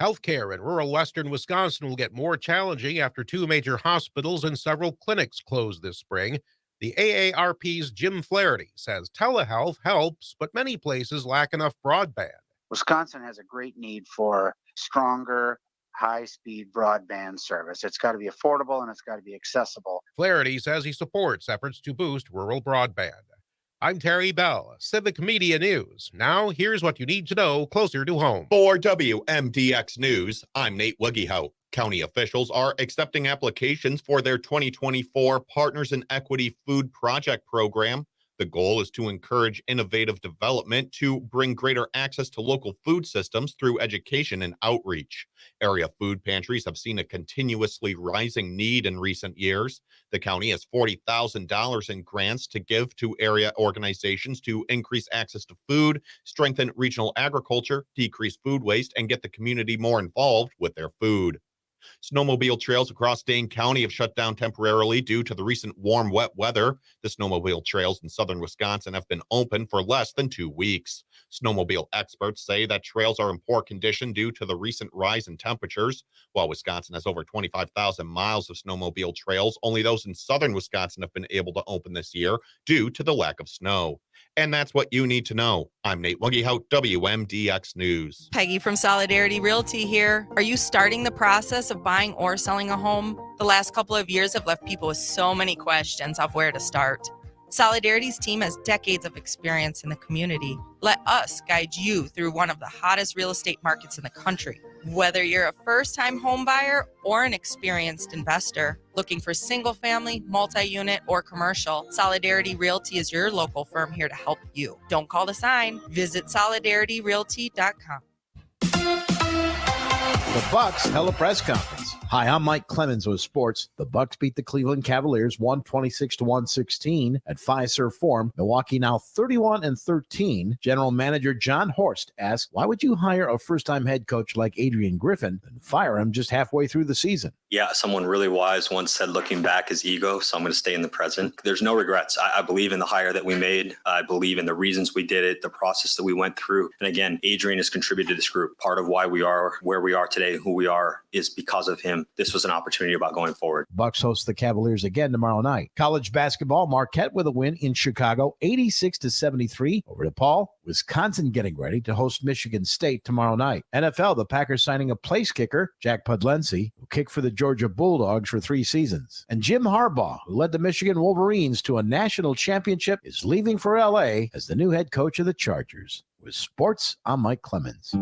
Speaker 3: Healthcare in rural western Wisconsin will get more challenging after 2 major hospitals and several clinics closed this spring. The AARP's Jim Flaherty says telehealth helps, but many places lack enough broadband.
Speaker 22: Wisconsin has a great need for stronger, high-speed broadband service. It's got to be affordable and it's got to be accessible.
Speaker 3: Flaherty says he supports efforts to boost rural broadband. I'm Terry Bell, Civic Media News. Now, here's what you need to know closer to home.
Speaker 6: For WMDX News, I'm Nate Wuggyhout. County officials are accepting applications for their 2024 Partners in Equity Food Project Program. The goal is to encourage innovative development to bring greater access to local food systems through education and outreach. Area food pantries have seen a continuously rising need in recent years. The county has $40,000 in grants to give to area organizations to increase access to food, strengthen regional agriculture, decrease food waste, and get the community more involved with their food. Snowmobile trails across Dane County have shut down temporarily due to the recent warm, wet weather. The snowmobile trails in southern Wisconsin have been open for less than 2 weeks. Snowmobile experts say that trails are in poor condition due to the recent rise in temperatures. While Wisconsin has over 25,000 miles of snowmobile trails, only those in southern Wisconsin have been able to open this year due to the lack of snow. And that's what you need to know. I'm Nate Wuggyhout, WMDX News.
Speaker 7: Peggy from Solidarity Realty here. Are you starting the process of buying or selling a home? The last couple of years have left people with so many questions of where to start. Solidarity's team has decades of experience in the community. Let us guide you through one of the hottest real estate markets in the country. Whether you're a first-time home buyer or an experienced investor looking for single-family, multi-unit, or commercial, Solidarity Realty is your local firm here to help you. Don't call the sign. Visit solidarityrealty.com.
Speaker 13: The Bucks held a press conference. Hi, I'm Mike Clemens with sports. The Bucks beat the Cleveland Cavaliers 126-116 at Fiserv Forum. Milwaukee now 31-13. General Manager John Horst asked, why would you hire a first-time head coach like Adrian Griffin and fire him just halfway through the season?
Speaker 14: Yeah, someone really wise once said looking back is ego, so I'm going to stay in the present. There's no regrets. I believe in the hire that we made. I believe in the reasons we did it, the process that we went through. And again, Adrian has contributed to this group. Part of why we are where we are today, who we are, is because of him. This was an opportunity about going forward.
Speaker 13: Bucks host the Cavaliers again tomorrow night. College basketball, Marquette with a win in Chicago, 86-73 over DePaul. Wisconsin getting ready to host Michigan State tomorrow night. NFL, the Packers signing a place kicker, Jack Pudlency, who kicked for the Georgia Bulldogs for 3 seasons. And Jim Harbaugh, who led the Michigan Wolverines to a national championship, is leaving for L.A. as the new head coach of the Chargers. With sports, I'm Mike Clemens.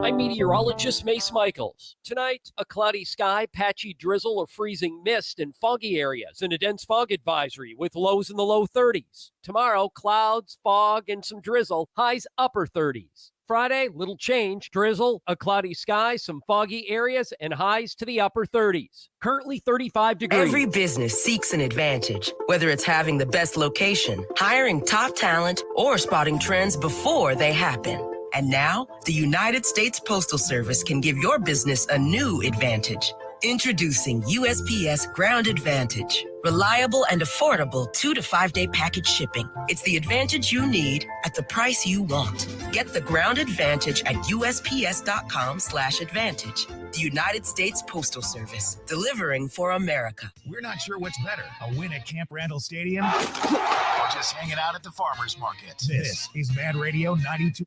Speaker 16: I'm meteorologist Mace Michaels. Tonight, a cloudy sky, patchy drizzle or freezing mist in foggy areas, and a dense fog advisory with lows in the low 30s. Tomorrow, clouds, fog, and some drizzle, highs upper 30s. Friday, little change, drizzle, a cloudy sky, some foggy areas, and highs to the upper 30s. Currently 35 degrees.
Speaker 9: Every business seeks an advantage, whether it's having the best location, hiring top talent, or spotting trends before they happen. And now, the United States Postal Service can give your business a new advantage. Introducing USPS Ground Advantage. Reliable and affordable 2 to 5 day package shipping. It's the advantage you need at the price you want. Get the Ground Advantage at USPS.com/advantage. The United States Postal Service, delivering for America.
Speaker 1: We're not sure what's better, a win at Camp Randall Stadium or just hanging out at the farmer's market. This is Mad Radio 92.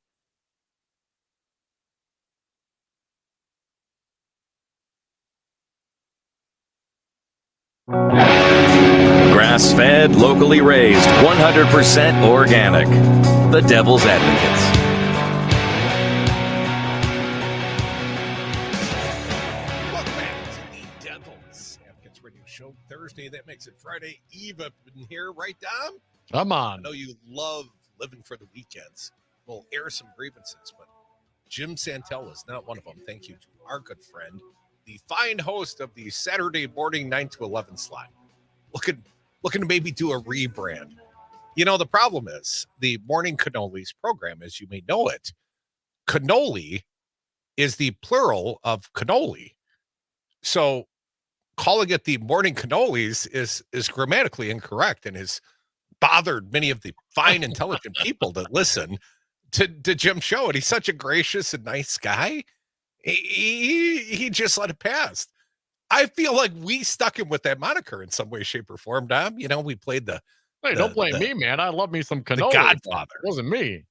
Speaker 19: Grass-fed, locally raised, 100% organic. The Devil's Advocates.
Speaker 3: Welcome back to the Devil's Advocates Radio Show. Thursday, that makes it Friday Eve up in here, right, Dom?
Speaker 4: Come
Speaker 3: I
Speaker 4: on.
Speaker 3: know you love living for the weekends. We'll air some grievances, but Jim Santel is not one of them. Thank you to our good friend, the fine host of the Saturday morning 9 to 11 slot. Looking to maybe do a rebrand. You know, the problem is the Morning Cannolis program, as you may know it, cannoli is the plural of cannoli. So calling it the Morning Cannolis is grammatically incorrect and has bothered many of the fine, intelligent people that listen to Jim's show. And he's such a gracious and nice guy. He just let it pass. I feel like we stuck him with that moniker in some way, shape, or form, Dom. You know, we played the...
Speaker 4: Hey, don't blame me, man. I love me some cannoli.
Speaker 3: The Godfather.
Speaker 4: It wasn't me.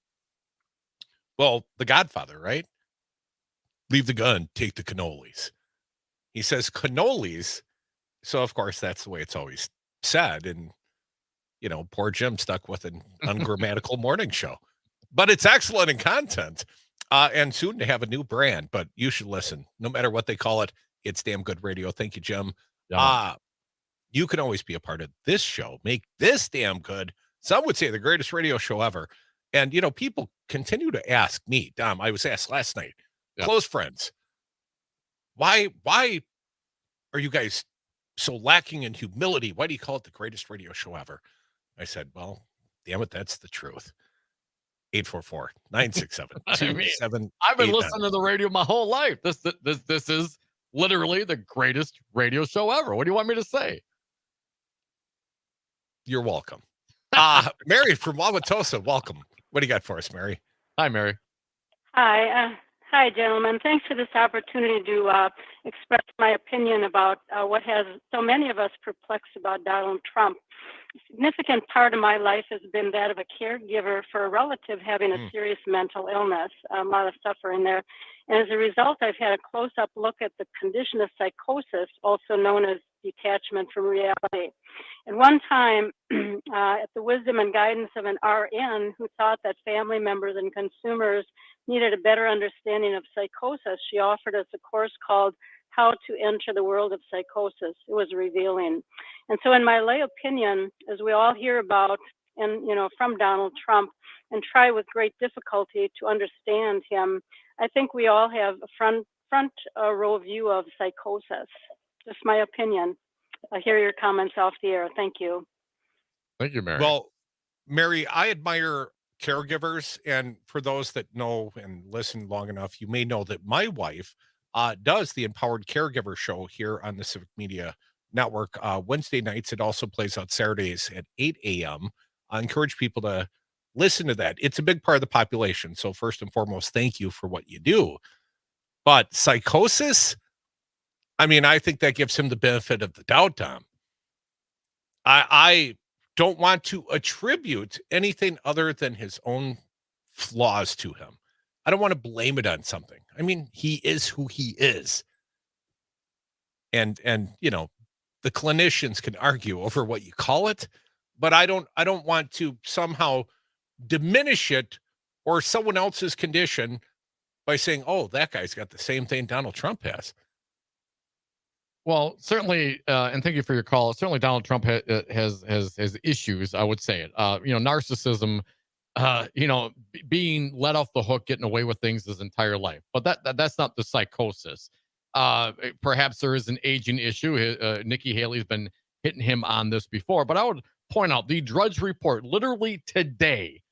Speaker 3: Well, the Godfather, right? Leave the gun, take the cannolis. He says cannolis. So, of course, that's the way it's always said. And, poor Jim stuck with an ungrammatical morning show. But it's excellent in content. And soon to have a new brand. But you should listen. No matter what they call it, it's damn good radio. Thank you, Jim. You can always be a part of this show. Make this damn good. Some would say the greatest radio show ever. And, people continue to ask me, Dom, I was asked last night, close friends, why are you guys so lacking in humility? Why do you call it the greatest radio show ever? I said, well, damn it, that's the truth. 844-967-2789.
Speaker 4: I've been listening to the radio my whole life. This is literally the greatest radio show ever. What do you want me to say?
Speaker 3: You're welcome. Mary from Wauwatosa, welcome. What do you got for us, Mary?
Speaker 4: Hi, Mary.
Speaker 10: Hi. Hi, gentlemen. Thanks for this opportunity to express my opinion about what has so many of us perplexed about Donald Trump. A significant part of my life has been that of a caregiver for a relative having a serious mental illness, a lot of suffering there. And as a result, I've had a close-up look at the condition of psychosis, also known as detachment from reality. And one time, at the wisdom and guidance of an RN who thought that family members and consumers needed a better understanding of psychosis, she offered us a course called How to Enter the World of Psychosis. It was revealing. And so in my lay opinion, as we all hear about and from Donald Trump and try with great difficulty to understand him, I think we all have a front row view of psychosis. Just my opinion. I hear your comments off the air. Thank you.
Speaker 4: Thank you, Mary.
Speaker 3: Well, Mary, I admire caregivers. And for those that know and listen long enough, you may know that my wife does the Empowered Caregiver show here on the Civic Media Network Wednesday nights. It also plays out Saturdays at 8 a.m. I encourage people to listen to that. It's a big part of the population. So first and foremost, thank you for what you do. But psychosis, I think that gives him the benefit of the doubt, Tom. I don't want to attribute anything other than his own flaws to him. I don't want to blame it on something. He is who he is. And the clinicians can argue over what you call it, but I don't want to somehow diminish it or someone else's condition by saying, oh, that guy's got the same thing Donald Trump has.
Speaker 4: Well, certainly, and thank you for your call. Certainly, Donald Trump has issues. I would say it. Narcissism. Being let off the hook, getting away with things his entire life. But that's not the psychosis. Perhaps there is an aging issue. Nikki Haley's been hitting him on this before. But I would point out the Drudge Report, literally today,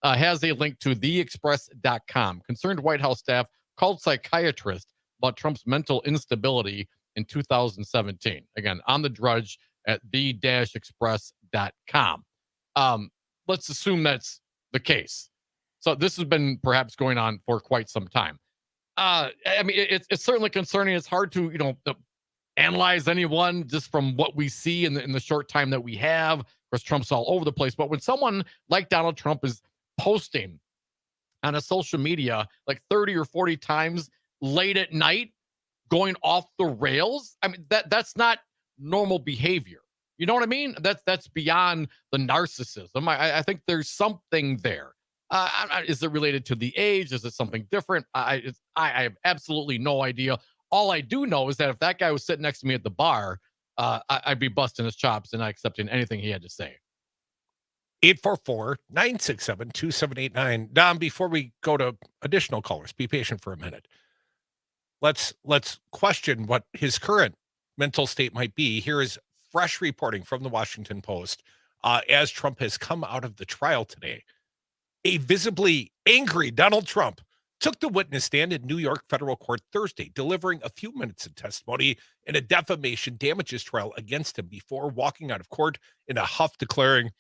Speaker 4: has a link to theexpress.com. Concerned White House staff called psychiatrist about Trump's mental instability in 2017. Again, on the Drudge at the-express.com. Let's assume that's the case. So this has been perhaps going on for quite some time. It's certainly concerning. It's hard to, analyze anyone just from what we see in the short time that we have. Of course, Trump's all over the place. But when someone like Donald Trump is posting on a social media like 30 or 40 times late at night, going off the rails, that's not normal behavior. You know what I mean? That's beyond the narcissism. I think there's something there. Is it related to the age? Is it something different? I have absolutely no idea. All I do know is that if that guy was sitting next to me at the bar, I'd be busting his chops and not accepting anything he had to say.
Speaker 3: 844-967-2789. Dom, before we go to additional callers, be patient for a minute. Let's question what his current mental state might be. Here is fresh reporting from the Washington Post as Trump has come out of the trial today. A visibly angry Donald Trump took the witness stand in New York federal court Thursday, delivering a few minutes of testimony in a defamation damages trial against him before walking out of court in a huff, declaring,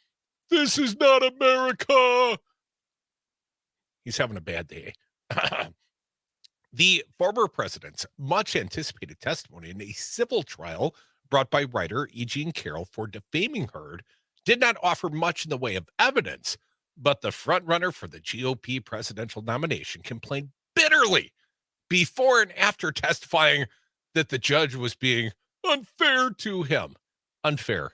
Speaker 3: "This is not America." He's having a bad day. The former president's much anticipated testimony in a civil trial brought by writer E. Jean Carroll for defaming her did not offer much in the way of evidence, but the frontrunner for the GOP presidential nomination complained bitterly before and after testifying that the judge was being unfair to him. Unfair.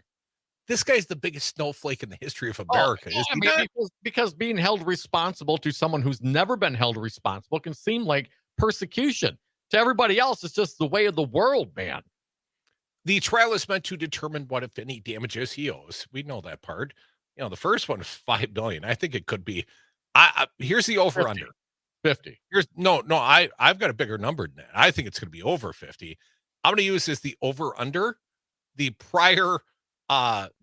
Speaker 3: This guy's the biggest snowflake in the history of America.
Speaker 4: Yeah, I mean, because being held responsible to someone who's never been held responsible can seem like persecution. To everybody else, it's just the way of the world, man.
Speaker 3: The trial is meant to determine what, if any, damages he owes. We know that part. The first one is $5 billion. I think it could be. Here's the over under
Speaker 4: 50.
Speaker 3: I've got a bigger number than that. I think it's going to be over 50. I'm going to use as the over under the prior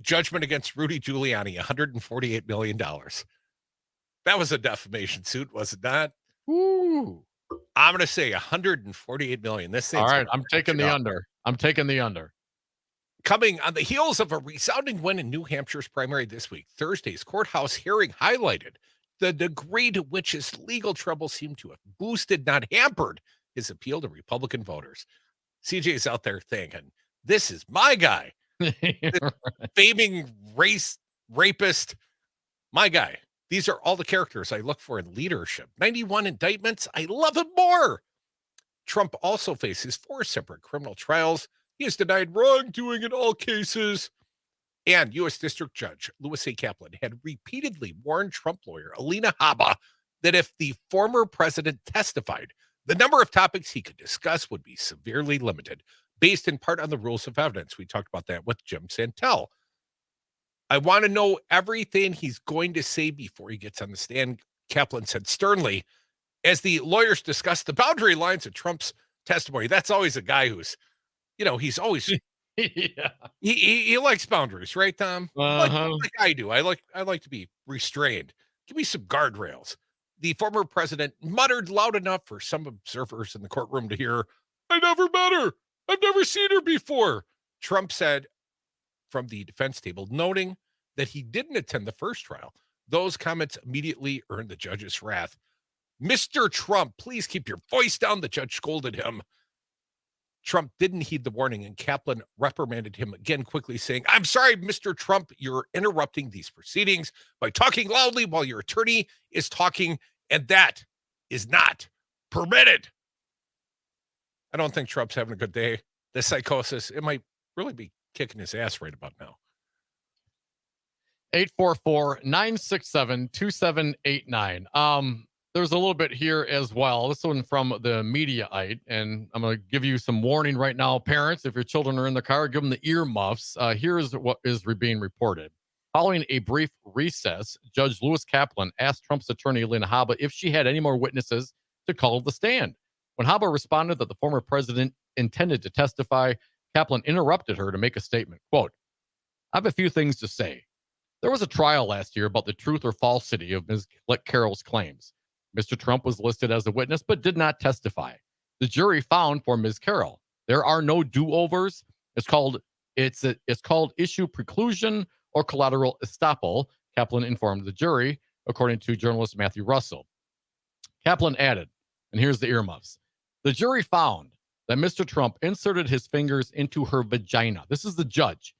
Speaker 3: judgment against Rudy Giuliani, $148 million. That was a defamation suit, was it not?
Speaker 4: Ooh.
Speaker 3: I'm going to say $148 million. This thing's
Speaker 4: all right. I'm taking the under. I'm taking the under.
Speaker 3: Coming on the heels of a resounding win in New Hampshire's primary this week, Thursday's courthouse hearing highlighted the degree to which his legal troubles seem to have boosted, not hampered, his appeal to Republican voters. CJ's out there thinking, this is my guy. Faming race rapist, my guy. These are all the characters I look for in leadership. 91 indictments. I love him more. Trump also faces 4 separate criminal trials. He has denied wrongdoing in all cases. And U.S. District Judge Louis A. Kaplan had repeatedly warned Trump lawyer Alina Habba that if the former president testified, the number of topics he could discuss would be severely limited, based in part on the rules of evidence. We talked about that with Jim Santel. I want to know everything he's going to say before he gets on the stand, Kaplan said sternly, as the lawyers discussed the boundary lines of Trump's testimony. That's always a guy who's, he's always,
Speaker 4: yeah.
Speaker 3: he likes boundaries, right, Tom?
Speaker 4: Uh-huh.
Speaker 3: Like I do. I like to be restrained. Give me some guardrails. The former president muttered loud enough for some observers in the courtroom to hear, I never met her. I've never seen her before. Trump said from the defense table, noting that he didn't attend the first trial. Those comments immediately earned the judge's wrath. Mr. Trump, please keep your voice down, the judge scolded him. Trump didn't heed the warning, and Kaplan reprimanded him again quickly, saying, I'm sorry, Mr. Trump, you're interrupting these proceedings by talking loudly while your attorney is talking, and that is not permitted. I don't think Trump's having a good day. This psychosis, it might really be kicking his ass right about now.
Speaker 4: 844-967-2789. There's a little bit here as well. This one from the Mediaite, and I'm going to give you some warning right now, parents. If your children are in the car, give them the earmuffs. Here's what is being reported. Following a brief recess, Judge Louis Kaplan asked Trump's attorney, Alina Habba, if she had any more witnesses to call the stand. When Habba responded that the former president intended to testify, Kaplan interrupted her to make a statement. Quote, I have a few things to say. There was a trial last year about the truth or falsity of Ms. Carroll's claims. Mr. Trump was listed as a witness but did not testify. The jury found for Ms. Carroll. There are no do-overs. It's called issue preclusion or collateral estoppel, Kaplan informed the jury, according to journalist Matthew Russell. Kaplan added, and here's the earmuffs. The jury found that Mr. Trump inserted his fingers into her vagina. This is the judge.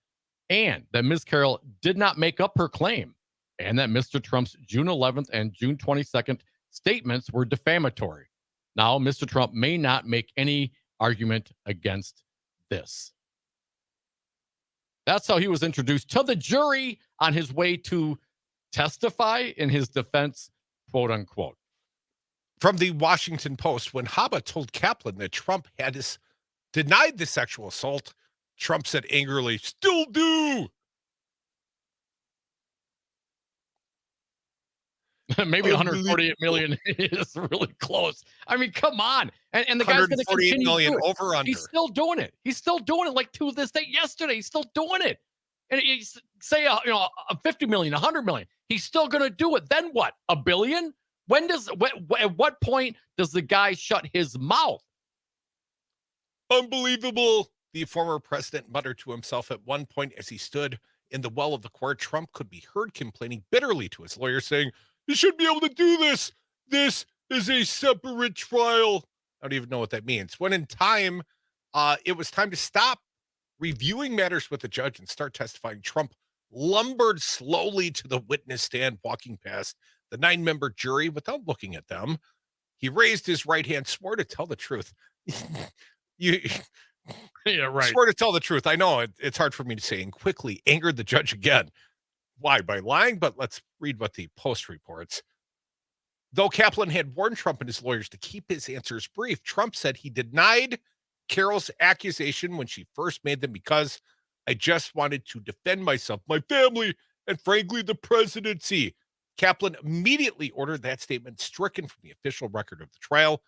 Speaker 4: And that Ms. Carroll did not make up her claim. And that Mr. Trump's June 11th and June 22nd statements were defamatory. Now, Mr. Trump may not make any argument against this. That's how he was introduced to the jury on his way to testify in his defense, quote unquote.
Speaker 3: From the Washington Post, when Habba told Kaplan that Trump had denied the sexual assault, Trump said angrily, still do.
Speaker 4: Maybe 148 million is really close. I mean, come on. And the guy's going to continue
Speaker 3: million
Speaker 4: to
Speaker 3: over under.
Speaker 4: He's still doing it. He's still doing it like to this day yesterday. He's still doing it. And he's say, a 50 million, 100 million. He's still going to do it. Then what? A billion? At what point does the guy shut his mouth?
Speaker 3: Unbelievable. The former president muttered to himself at one point as he stood in the well of the court. Trump could be heard complaining bitterly to his lawyer, saying, you shouldn't be able to do this. This is a separate trial. I don't even know what that means. When in time, it was time to stop reviewing matters with the judge and start testifying, Trump lumbered slowly to the witness stand, walking past the 9-member jury without looking at them. He raised his right hand, swore to tell the truth. You
Speaker 4: Yeah, right.
Speaker 3: swear to tell the truth. I know it's hard for me to say, and quickly angered the judge again. Why? By lying? But let's read what the Post reports. Though Kaplan had warned Trump and his lawyers to keep his answers brief, Trump said he denied Carol's accusation when she first made them because I just wanted to defend myself, my family, and frankly, the presidency. Kaplan immediately ordered that statement stricken from the official record of the trial.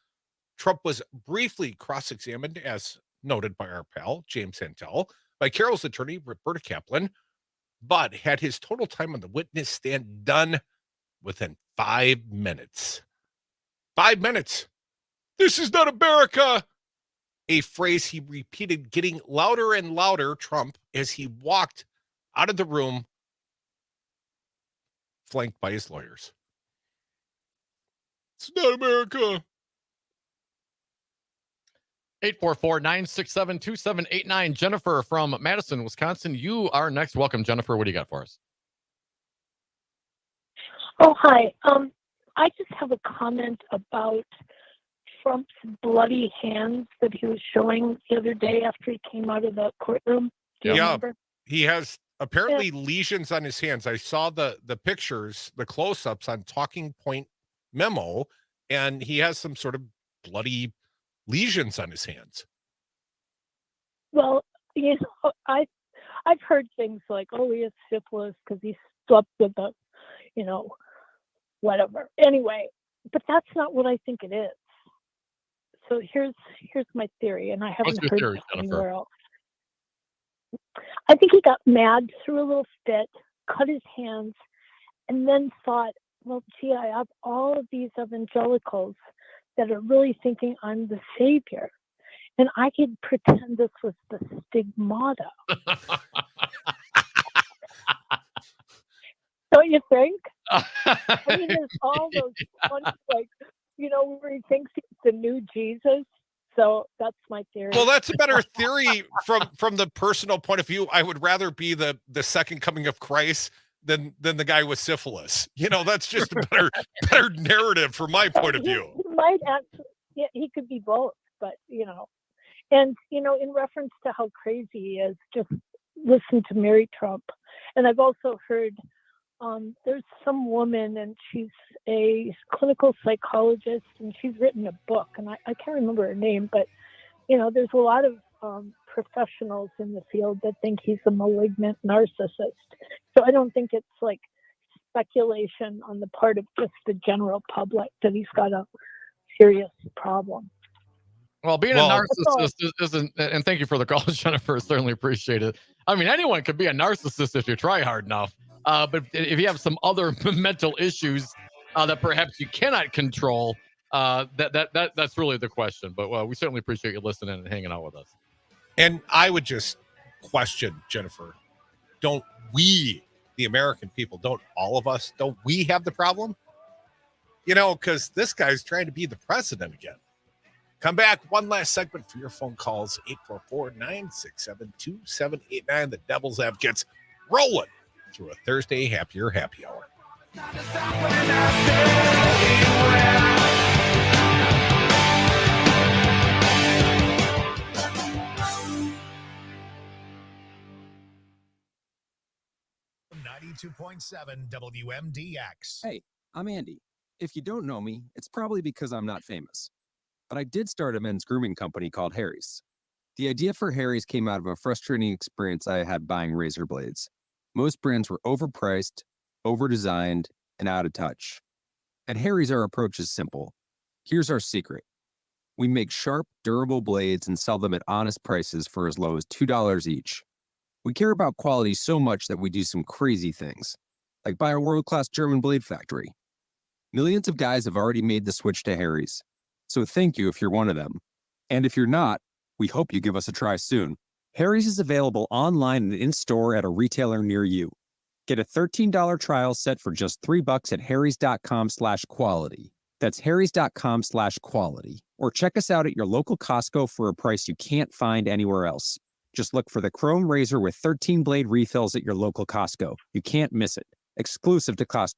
Speaker 3: Trump was briefly cross-examined, as noted by our pal, James Santel, by Carol's attorney, Roberta Kaplan, but had his total time on the witness stand done within 5 minutes. 5 minutes. This is not America. A phrase he repeated, getting louder and louder, Trump, as he walked out of the room, flanked by his lawyers. It's not America.
Speaker 4: 844-967-2789. Jennifer from Madison, Wisconsin. You are next. Welcome, Jennifer. What do you got for us?
Speaker 11: Oh, hi. I just have a comment about Trump's bloody hands that he was showing the other day after he came out of the courtroom. Do you remember?
Speaker 3: He has apparently lesions on his hands. I saw the pictures, the close-ups on Talking Point Memo, and he has some sort of bloody lesions on his hands.
Speaker 11: Well, you know, I've heard things like, oh, he has syphilis because he slept with a, you know, whatever. Anyway, but that's not what I think it is. So here's my theory, and I haven't heard it anywhere else. I think he got mad, threw a little fit, cut his hands, and then thought, well, gee, I have all of these evangelicals that are really thinking I'm the savior, and I could pretend this was the stigmata. Don't you think? I mean, there's all those funny, like, you know, where he thinks he's the new Jesus. So that's my theory.
Speaker 3: Well, that's a better theory from the personal point of view. I would rather be the second coming of Christ than the guy with syphilis. You know, that's just a better narrative from my point of view.
Speaker 11: He might actually, yeah, he could be both, but you know, and you know, in reference to how crazy he is, just listen to Mary Trump. And I've also heard there's some woman, and she's a clinical psychologist, and she's written a book, and I can't remember her name, but you know, there's a lot of professionals in the field that think he's a malignant narcissist. So I don't think it's like speculation on the part of just the general public that he's got a serious problem.
Speaker 4: Well, being a narcissist isn't, and thank you for the call, Jennifer. Certainly appreciate it. I mean, anyone could be a narcissist if you try hard enough. But if you have some other mental issues that perhaps you cannot control, that's really the question. But we certainly appreciate you listening and hanging out with us.
Speaker 3: And I would just question, Jennifer, don't we, the American people, don't all of us, don't we have the problem? You know, because this guy's trying to be the president again. Come back, one last segment for your phone calls, 844-967-2789. The Devil's Advocates rolling through a Thursday happier happy hour.
Speaker 1: 92.7 WMDX.
Speaker 12: Hey, I'm Andy. If you don't know me, it's probably because I'm not famous. But I did start a men's grooming company called Harry's. The idea for Harry's came out of a frustrating experience I had buying razor blades. Most brands were overpriced, overdesigned, and out of touch. At Harry's, our approach is simple. Here's our secret. We make sharp, durable blades and sell them at honest prices for as low as $2 each. We care about quality so much that we do some crazy things, like buy a world-class German blade factory. Millions of guys have already made the switch to Harry's, so thank you if you're one of them. And if you're not, we hope you give us a try soon. Harry's is available online and in-store at a retailer near you. Get a $13 trial set for just $3 at harrys.com/quality. That's harrys.com/quality. Or check us out at your local Costco for a price you can't find anywhere else. Just look for the Chrome Razor with 13 blade refills at your local Costco. You can't miss it. Exclusive to Costco.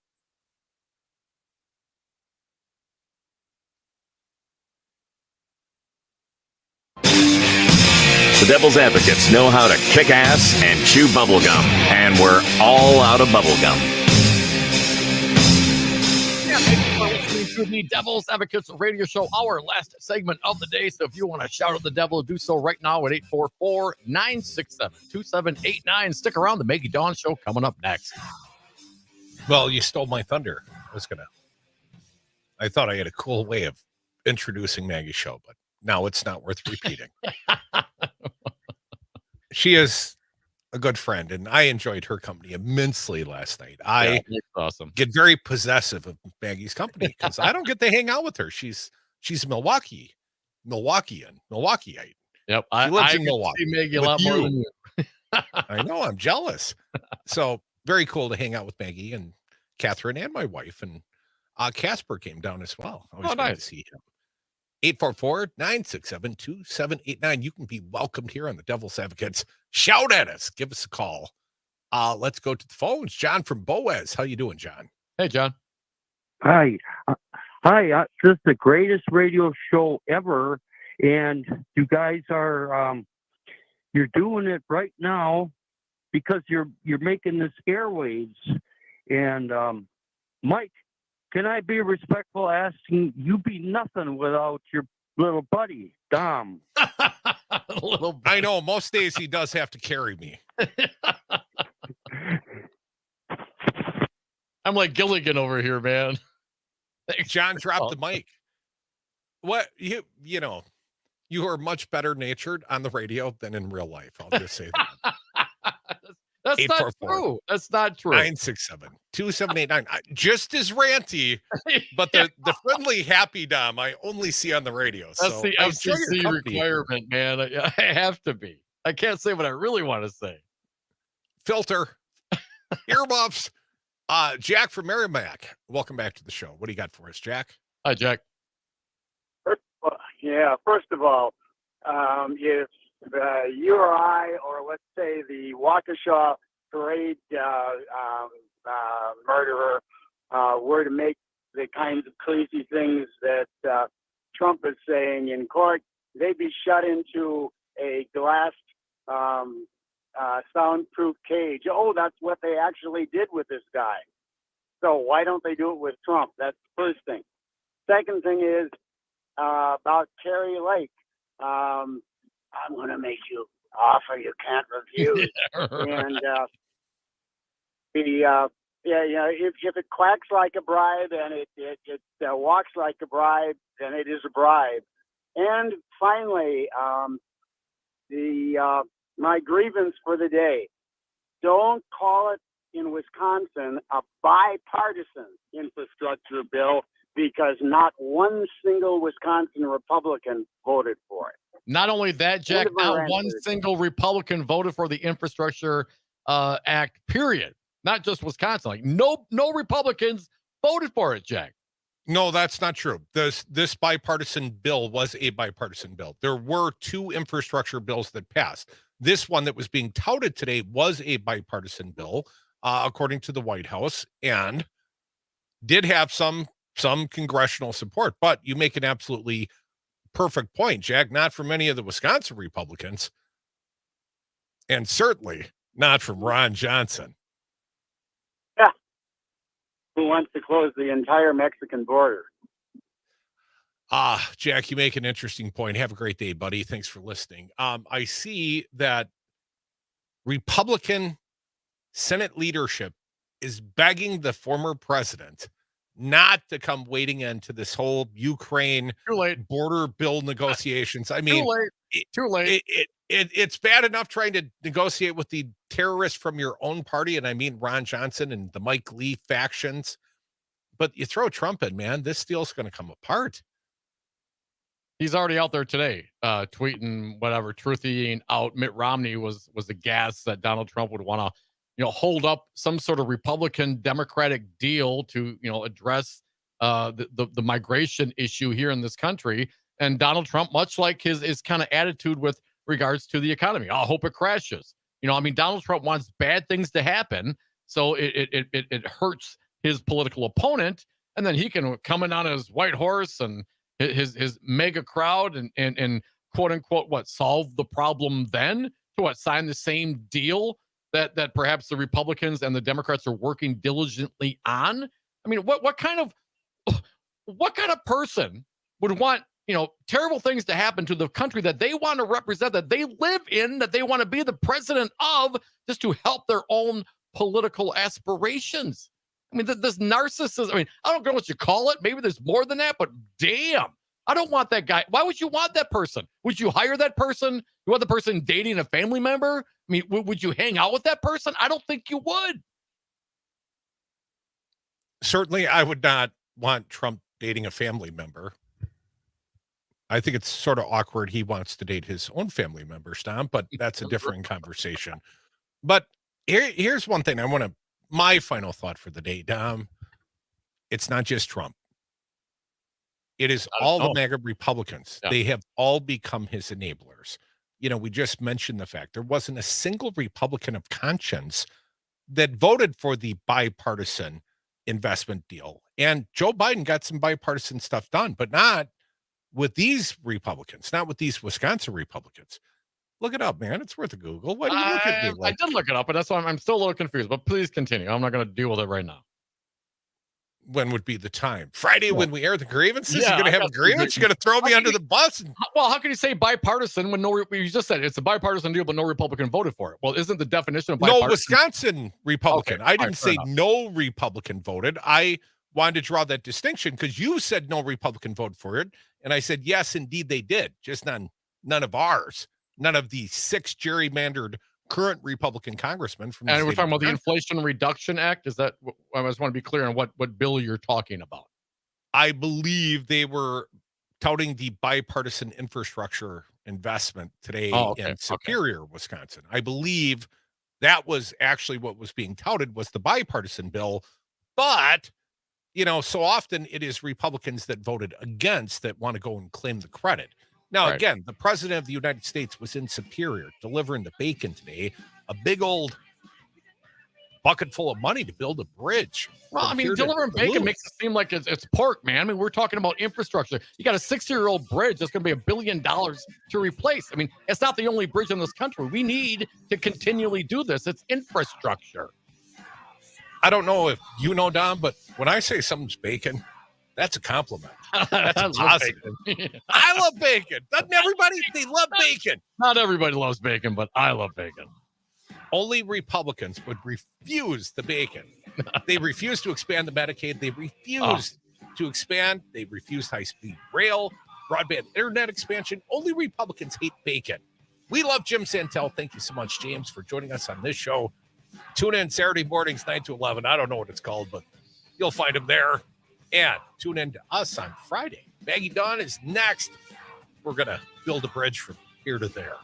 Speaker 19: The Devil's Advocates know how to kick ass and chew bubblegum, and we're all out of bubblegum.
Speaker 4: Yeah, thank you for listening to the Devil's Advocates Radio Show, our last segment of the day. So if you want to shout at the devil, do so right now at 844-967-2789. Stick around. The Maggie Dawn Show coming up next.
Speaker 3: Well, you stole my thunder. I thought I had a cool way of introducing Maggie's show, but now it's not worth repeating. She is a good friend, and I enjoyed her company immensely last night. I
Speaker 4: awesome.
Speaker 3: Get very possessive of Maggie's company because I don't get to hang out with her. She's a Milwaukeeite.
Speaker 4: Yep,
Speaker 3: She lives in
Speaker 4: see
Speaker 3: Milwaukee.
Speaker 4: Maggie a
Speaker 3: with
Speaker 4: lot more
Speaker 3: you.
Speaker 4: than you.
Speaker 3: I know, I'm jealous. So very cool to hang out with Maggie and Catherine and my wife, and Casper came down as well. Always good to see him. 844-967-2789. You can be welcomed here on the Devil's Advocates. Shout at us. Give us a call. Let's go to the phones. John from Boaz. How you doing, John?
Speaker 4: Hey, John.
Speaker 15: Hi. This is the greatest radio show ever, and you guys are you're doing it right now because you're making this airwaves. And Mike, can I be respectful asking you be nothing without your little buddy, Dom?
Speaker 3: I know, most days he does have to carry me.
Speaker 4: I'm like Gilligan over here, man.
Speaker 3: John dropped the mic. What you know, you are much better natured on the radio than in real life. I'll just say that.
Speaker 4: That's not true. That's not true.
Speaker 3: 967-2789. Just as ranty, but the friendly, happy Dom I only see on the radio.
Speaker 4: That's
Speaker 3: so
Speaker 4: the FCC requirement, man. I have to be. I can't say what I really want to say.
Speaker 3: Filter. Earmuffs. Jack from Merrimack. Welcome back to the show. What do you got for us, Jack?
Speaker 4: Hi, Jack.
Speaker 17: First of all, if you or I, or let's say the Waukesha parade murderer, were to make the kinds of crazy things that Trump is saying in court, they'd be shut into a glass soundproof cage. Oh, that's what they actually did with this guy. So why don't they do it with Trump? That's the first thing. Second thing is about Terry Lake. I'm going to make you an offer you can't refuse. And if it quacks like a bribe and it walks like a bribe, then it is a bribe. And finally, my grievance for the day: don't call it in Wisconsin a bipartisan infrastructure bill, because not one single Wisconsin Republican voted for it.
Speaker 4: Not only that, Jack, not one single Republican voted for the Infrastructure Act, period. Not just Wisconsin. Like no Republicans voted for it, Jack.
Speaker 3: No, that's not true. This bipartisan bill was a bipartisan bill. There were two infrastructure bills that passed. This one that was being touted today was a bipartisan bill, according to the White House, and did have some congressional support. But you make an absolutely perfect point, Jack. Not from any of the Wisconsin Republicans, and certainly not from Ron Johnson.
Speaker 17: Yeah. Who wants to close the entire Mexican border?
Speaker 3: Jack, you make an interesting point. Have a great day, buddy. Thanks for listening. I see that Republican Senate leadership is begging the former president not to come wading into this whole Ukraine border bill negotiations. I mean,
Speaker 4: too late.
Speaker 3: It's bad enough trying to negotiate with the terrorists from your own party, and I mean Ron Johnson and the Mike Lee factions. But you throw Trump in, man, this deal's going to come apart.
Speaker 4: He's already out there today, tweeting whatever, truthying out. Mitt Romney was aghast that Donald Trump would want to, hold up some sort of Republican Democratic deal to, address the migration issue here in this country. And Donald Trump, much like his kind of attitude with regards to the economy, I hope it crashes. Donald Trump wants bad things to happen, so it hurts his political opponent, and then he can come in on his white horse and his mega crowd and quote unquote, solve the problem then? To sign the same deal that perhaps the Republicans and the Democrats are working diligently on? I mean, what kind of person would want, terrible things to happen to the country that they want to represent, that they live in, that they want to be the president of, just to help their own political aspirations? I mean, this narcissism, I don't know what you call it. Maybe there's more than that, but damn, I don't want that guy. Why would you want that person? Would you hire that person? You want the person dating a family member? I mean, would you hang out with that person? I don't think you would.
Speaker 3: Certainly, I would not want Trump dating a family member. I think it's sort of awkward he wants to date his own family members, Tom, but that's a different conversation. But here's one thing my final thought for the day, Dom. It's not just Trump. It is all the MAGA Republicans. Yeah. They have all become his enablers. We just mentioned the fact there wasn't a single Republican of conscience that voted for the bipartisan investment deal. And Joe Biden got some bipartisan stuff done, but not with these Republicans, not with these Wisconsin Republicans. Look it up, man. It's worth a Google. Why do you look at me?
Speaker 4: I did look it up, but that's why I'm still a little confused. But please continue. I'm not going to deal with it right now.
Speaker 3: When would be the time? Friday when we air the grievances? You're going to have a grievance? You're going to throw me under the bus?
Speaker 4: Well, how can you say bipartisan when you just said it's a bipartisan deal, but no Republican voted for it? Well, isn't the definition of bipartisan?
Speaker 3: No Wisconsin Republican.
Speaker 4: Okay,
Speaker 3: I didn't say no Republican voted. I wanted to draw that distinction because you said no Republican voted for it. And I said, yes, indeed they did. Just none of ours. None of the 6 gerrymandered current Republican congressmen from.
Speaker 4: And we're talking about the Inflation Reduction Act. Is that? I just want to be clear on what bill you're talking about.
Speaker 3: I believe they were touting the bipartisan infrastructure investment today in Superior, Wisconsin. I believe that was actually what was being touted was the bipartisan bill, but so often it is Republicans that voted against that want to go and claim the credit. Now, again, the president of the United States was in Superior delivering the bacon today, a big old bucket full of money to build a bridge.
Speaker 4: Well, delivering bacon makes it seem like it's pork, man. We're talking about infrastructure. You got a 60-year-old bridge that's going to be $1 billion to replace. It's not the only bridge in this country. We need to continually do this. It's infrastructure.
Speaker 3: I don't know if you know, Dom, but when I say something's bacon, that's a compliment. That's positive. I love bacon. Doesn't everybody? They love bacon.
Speaker 4: Not everybody loves bacon, but I love bacon.
Speaker 3: Only Republicans would refuse the bacon. They refuse to expand the Medicaid. They refuse to expand. They refuse high-speed rail, broadband internet expansion. Only Republicans hate bacon. We love Jim Santel. Thank you so much, James, for joining us on this show. Tune in Saturday mornings, 9 to 11. I don't know what it's called, but you'll find him there. And tune in to us on Friday. Maggie Dawn is next. We're going to build a bridge from here to there.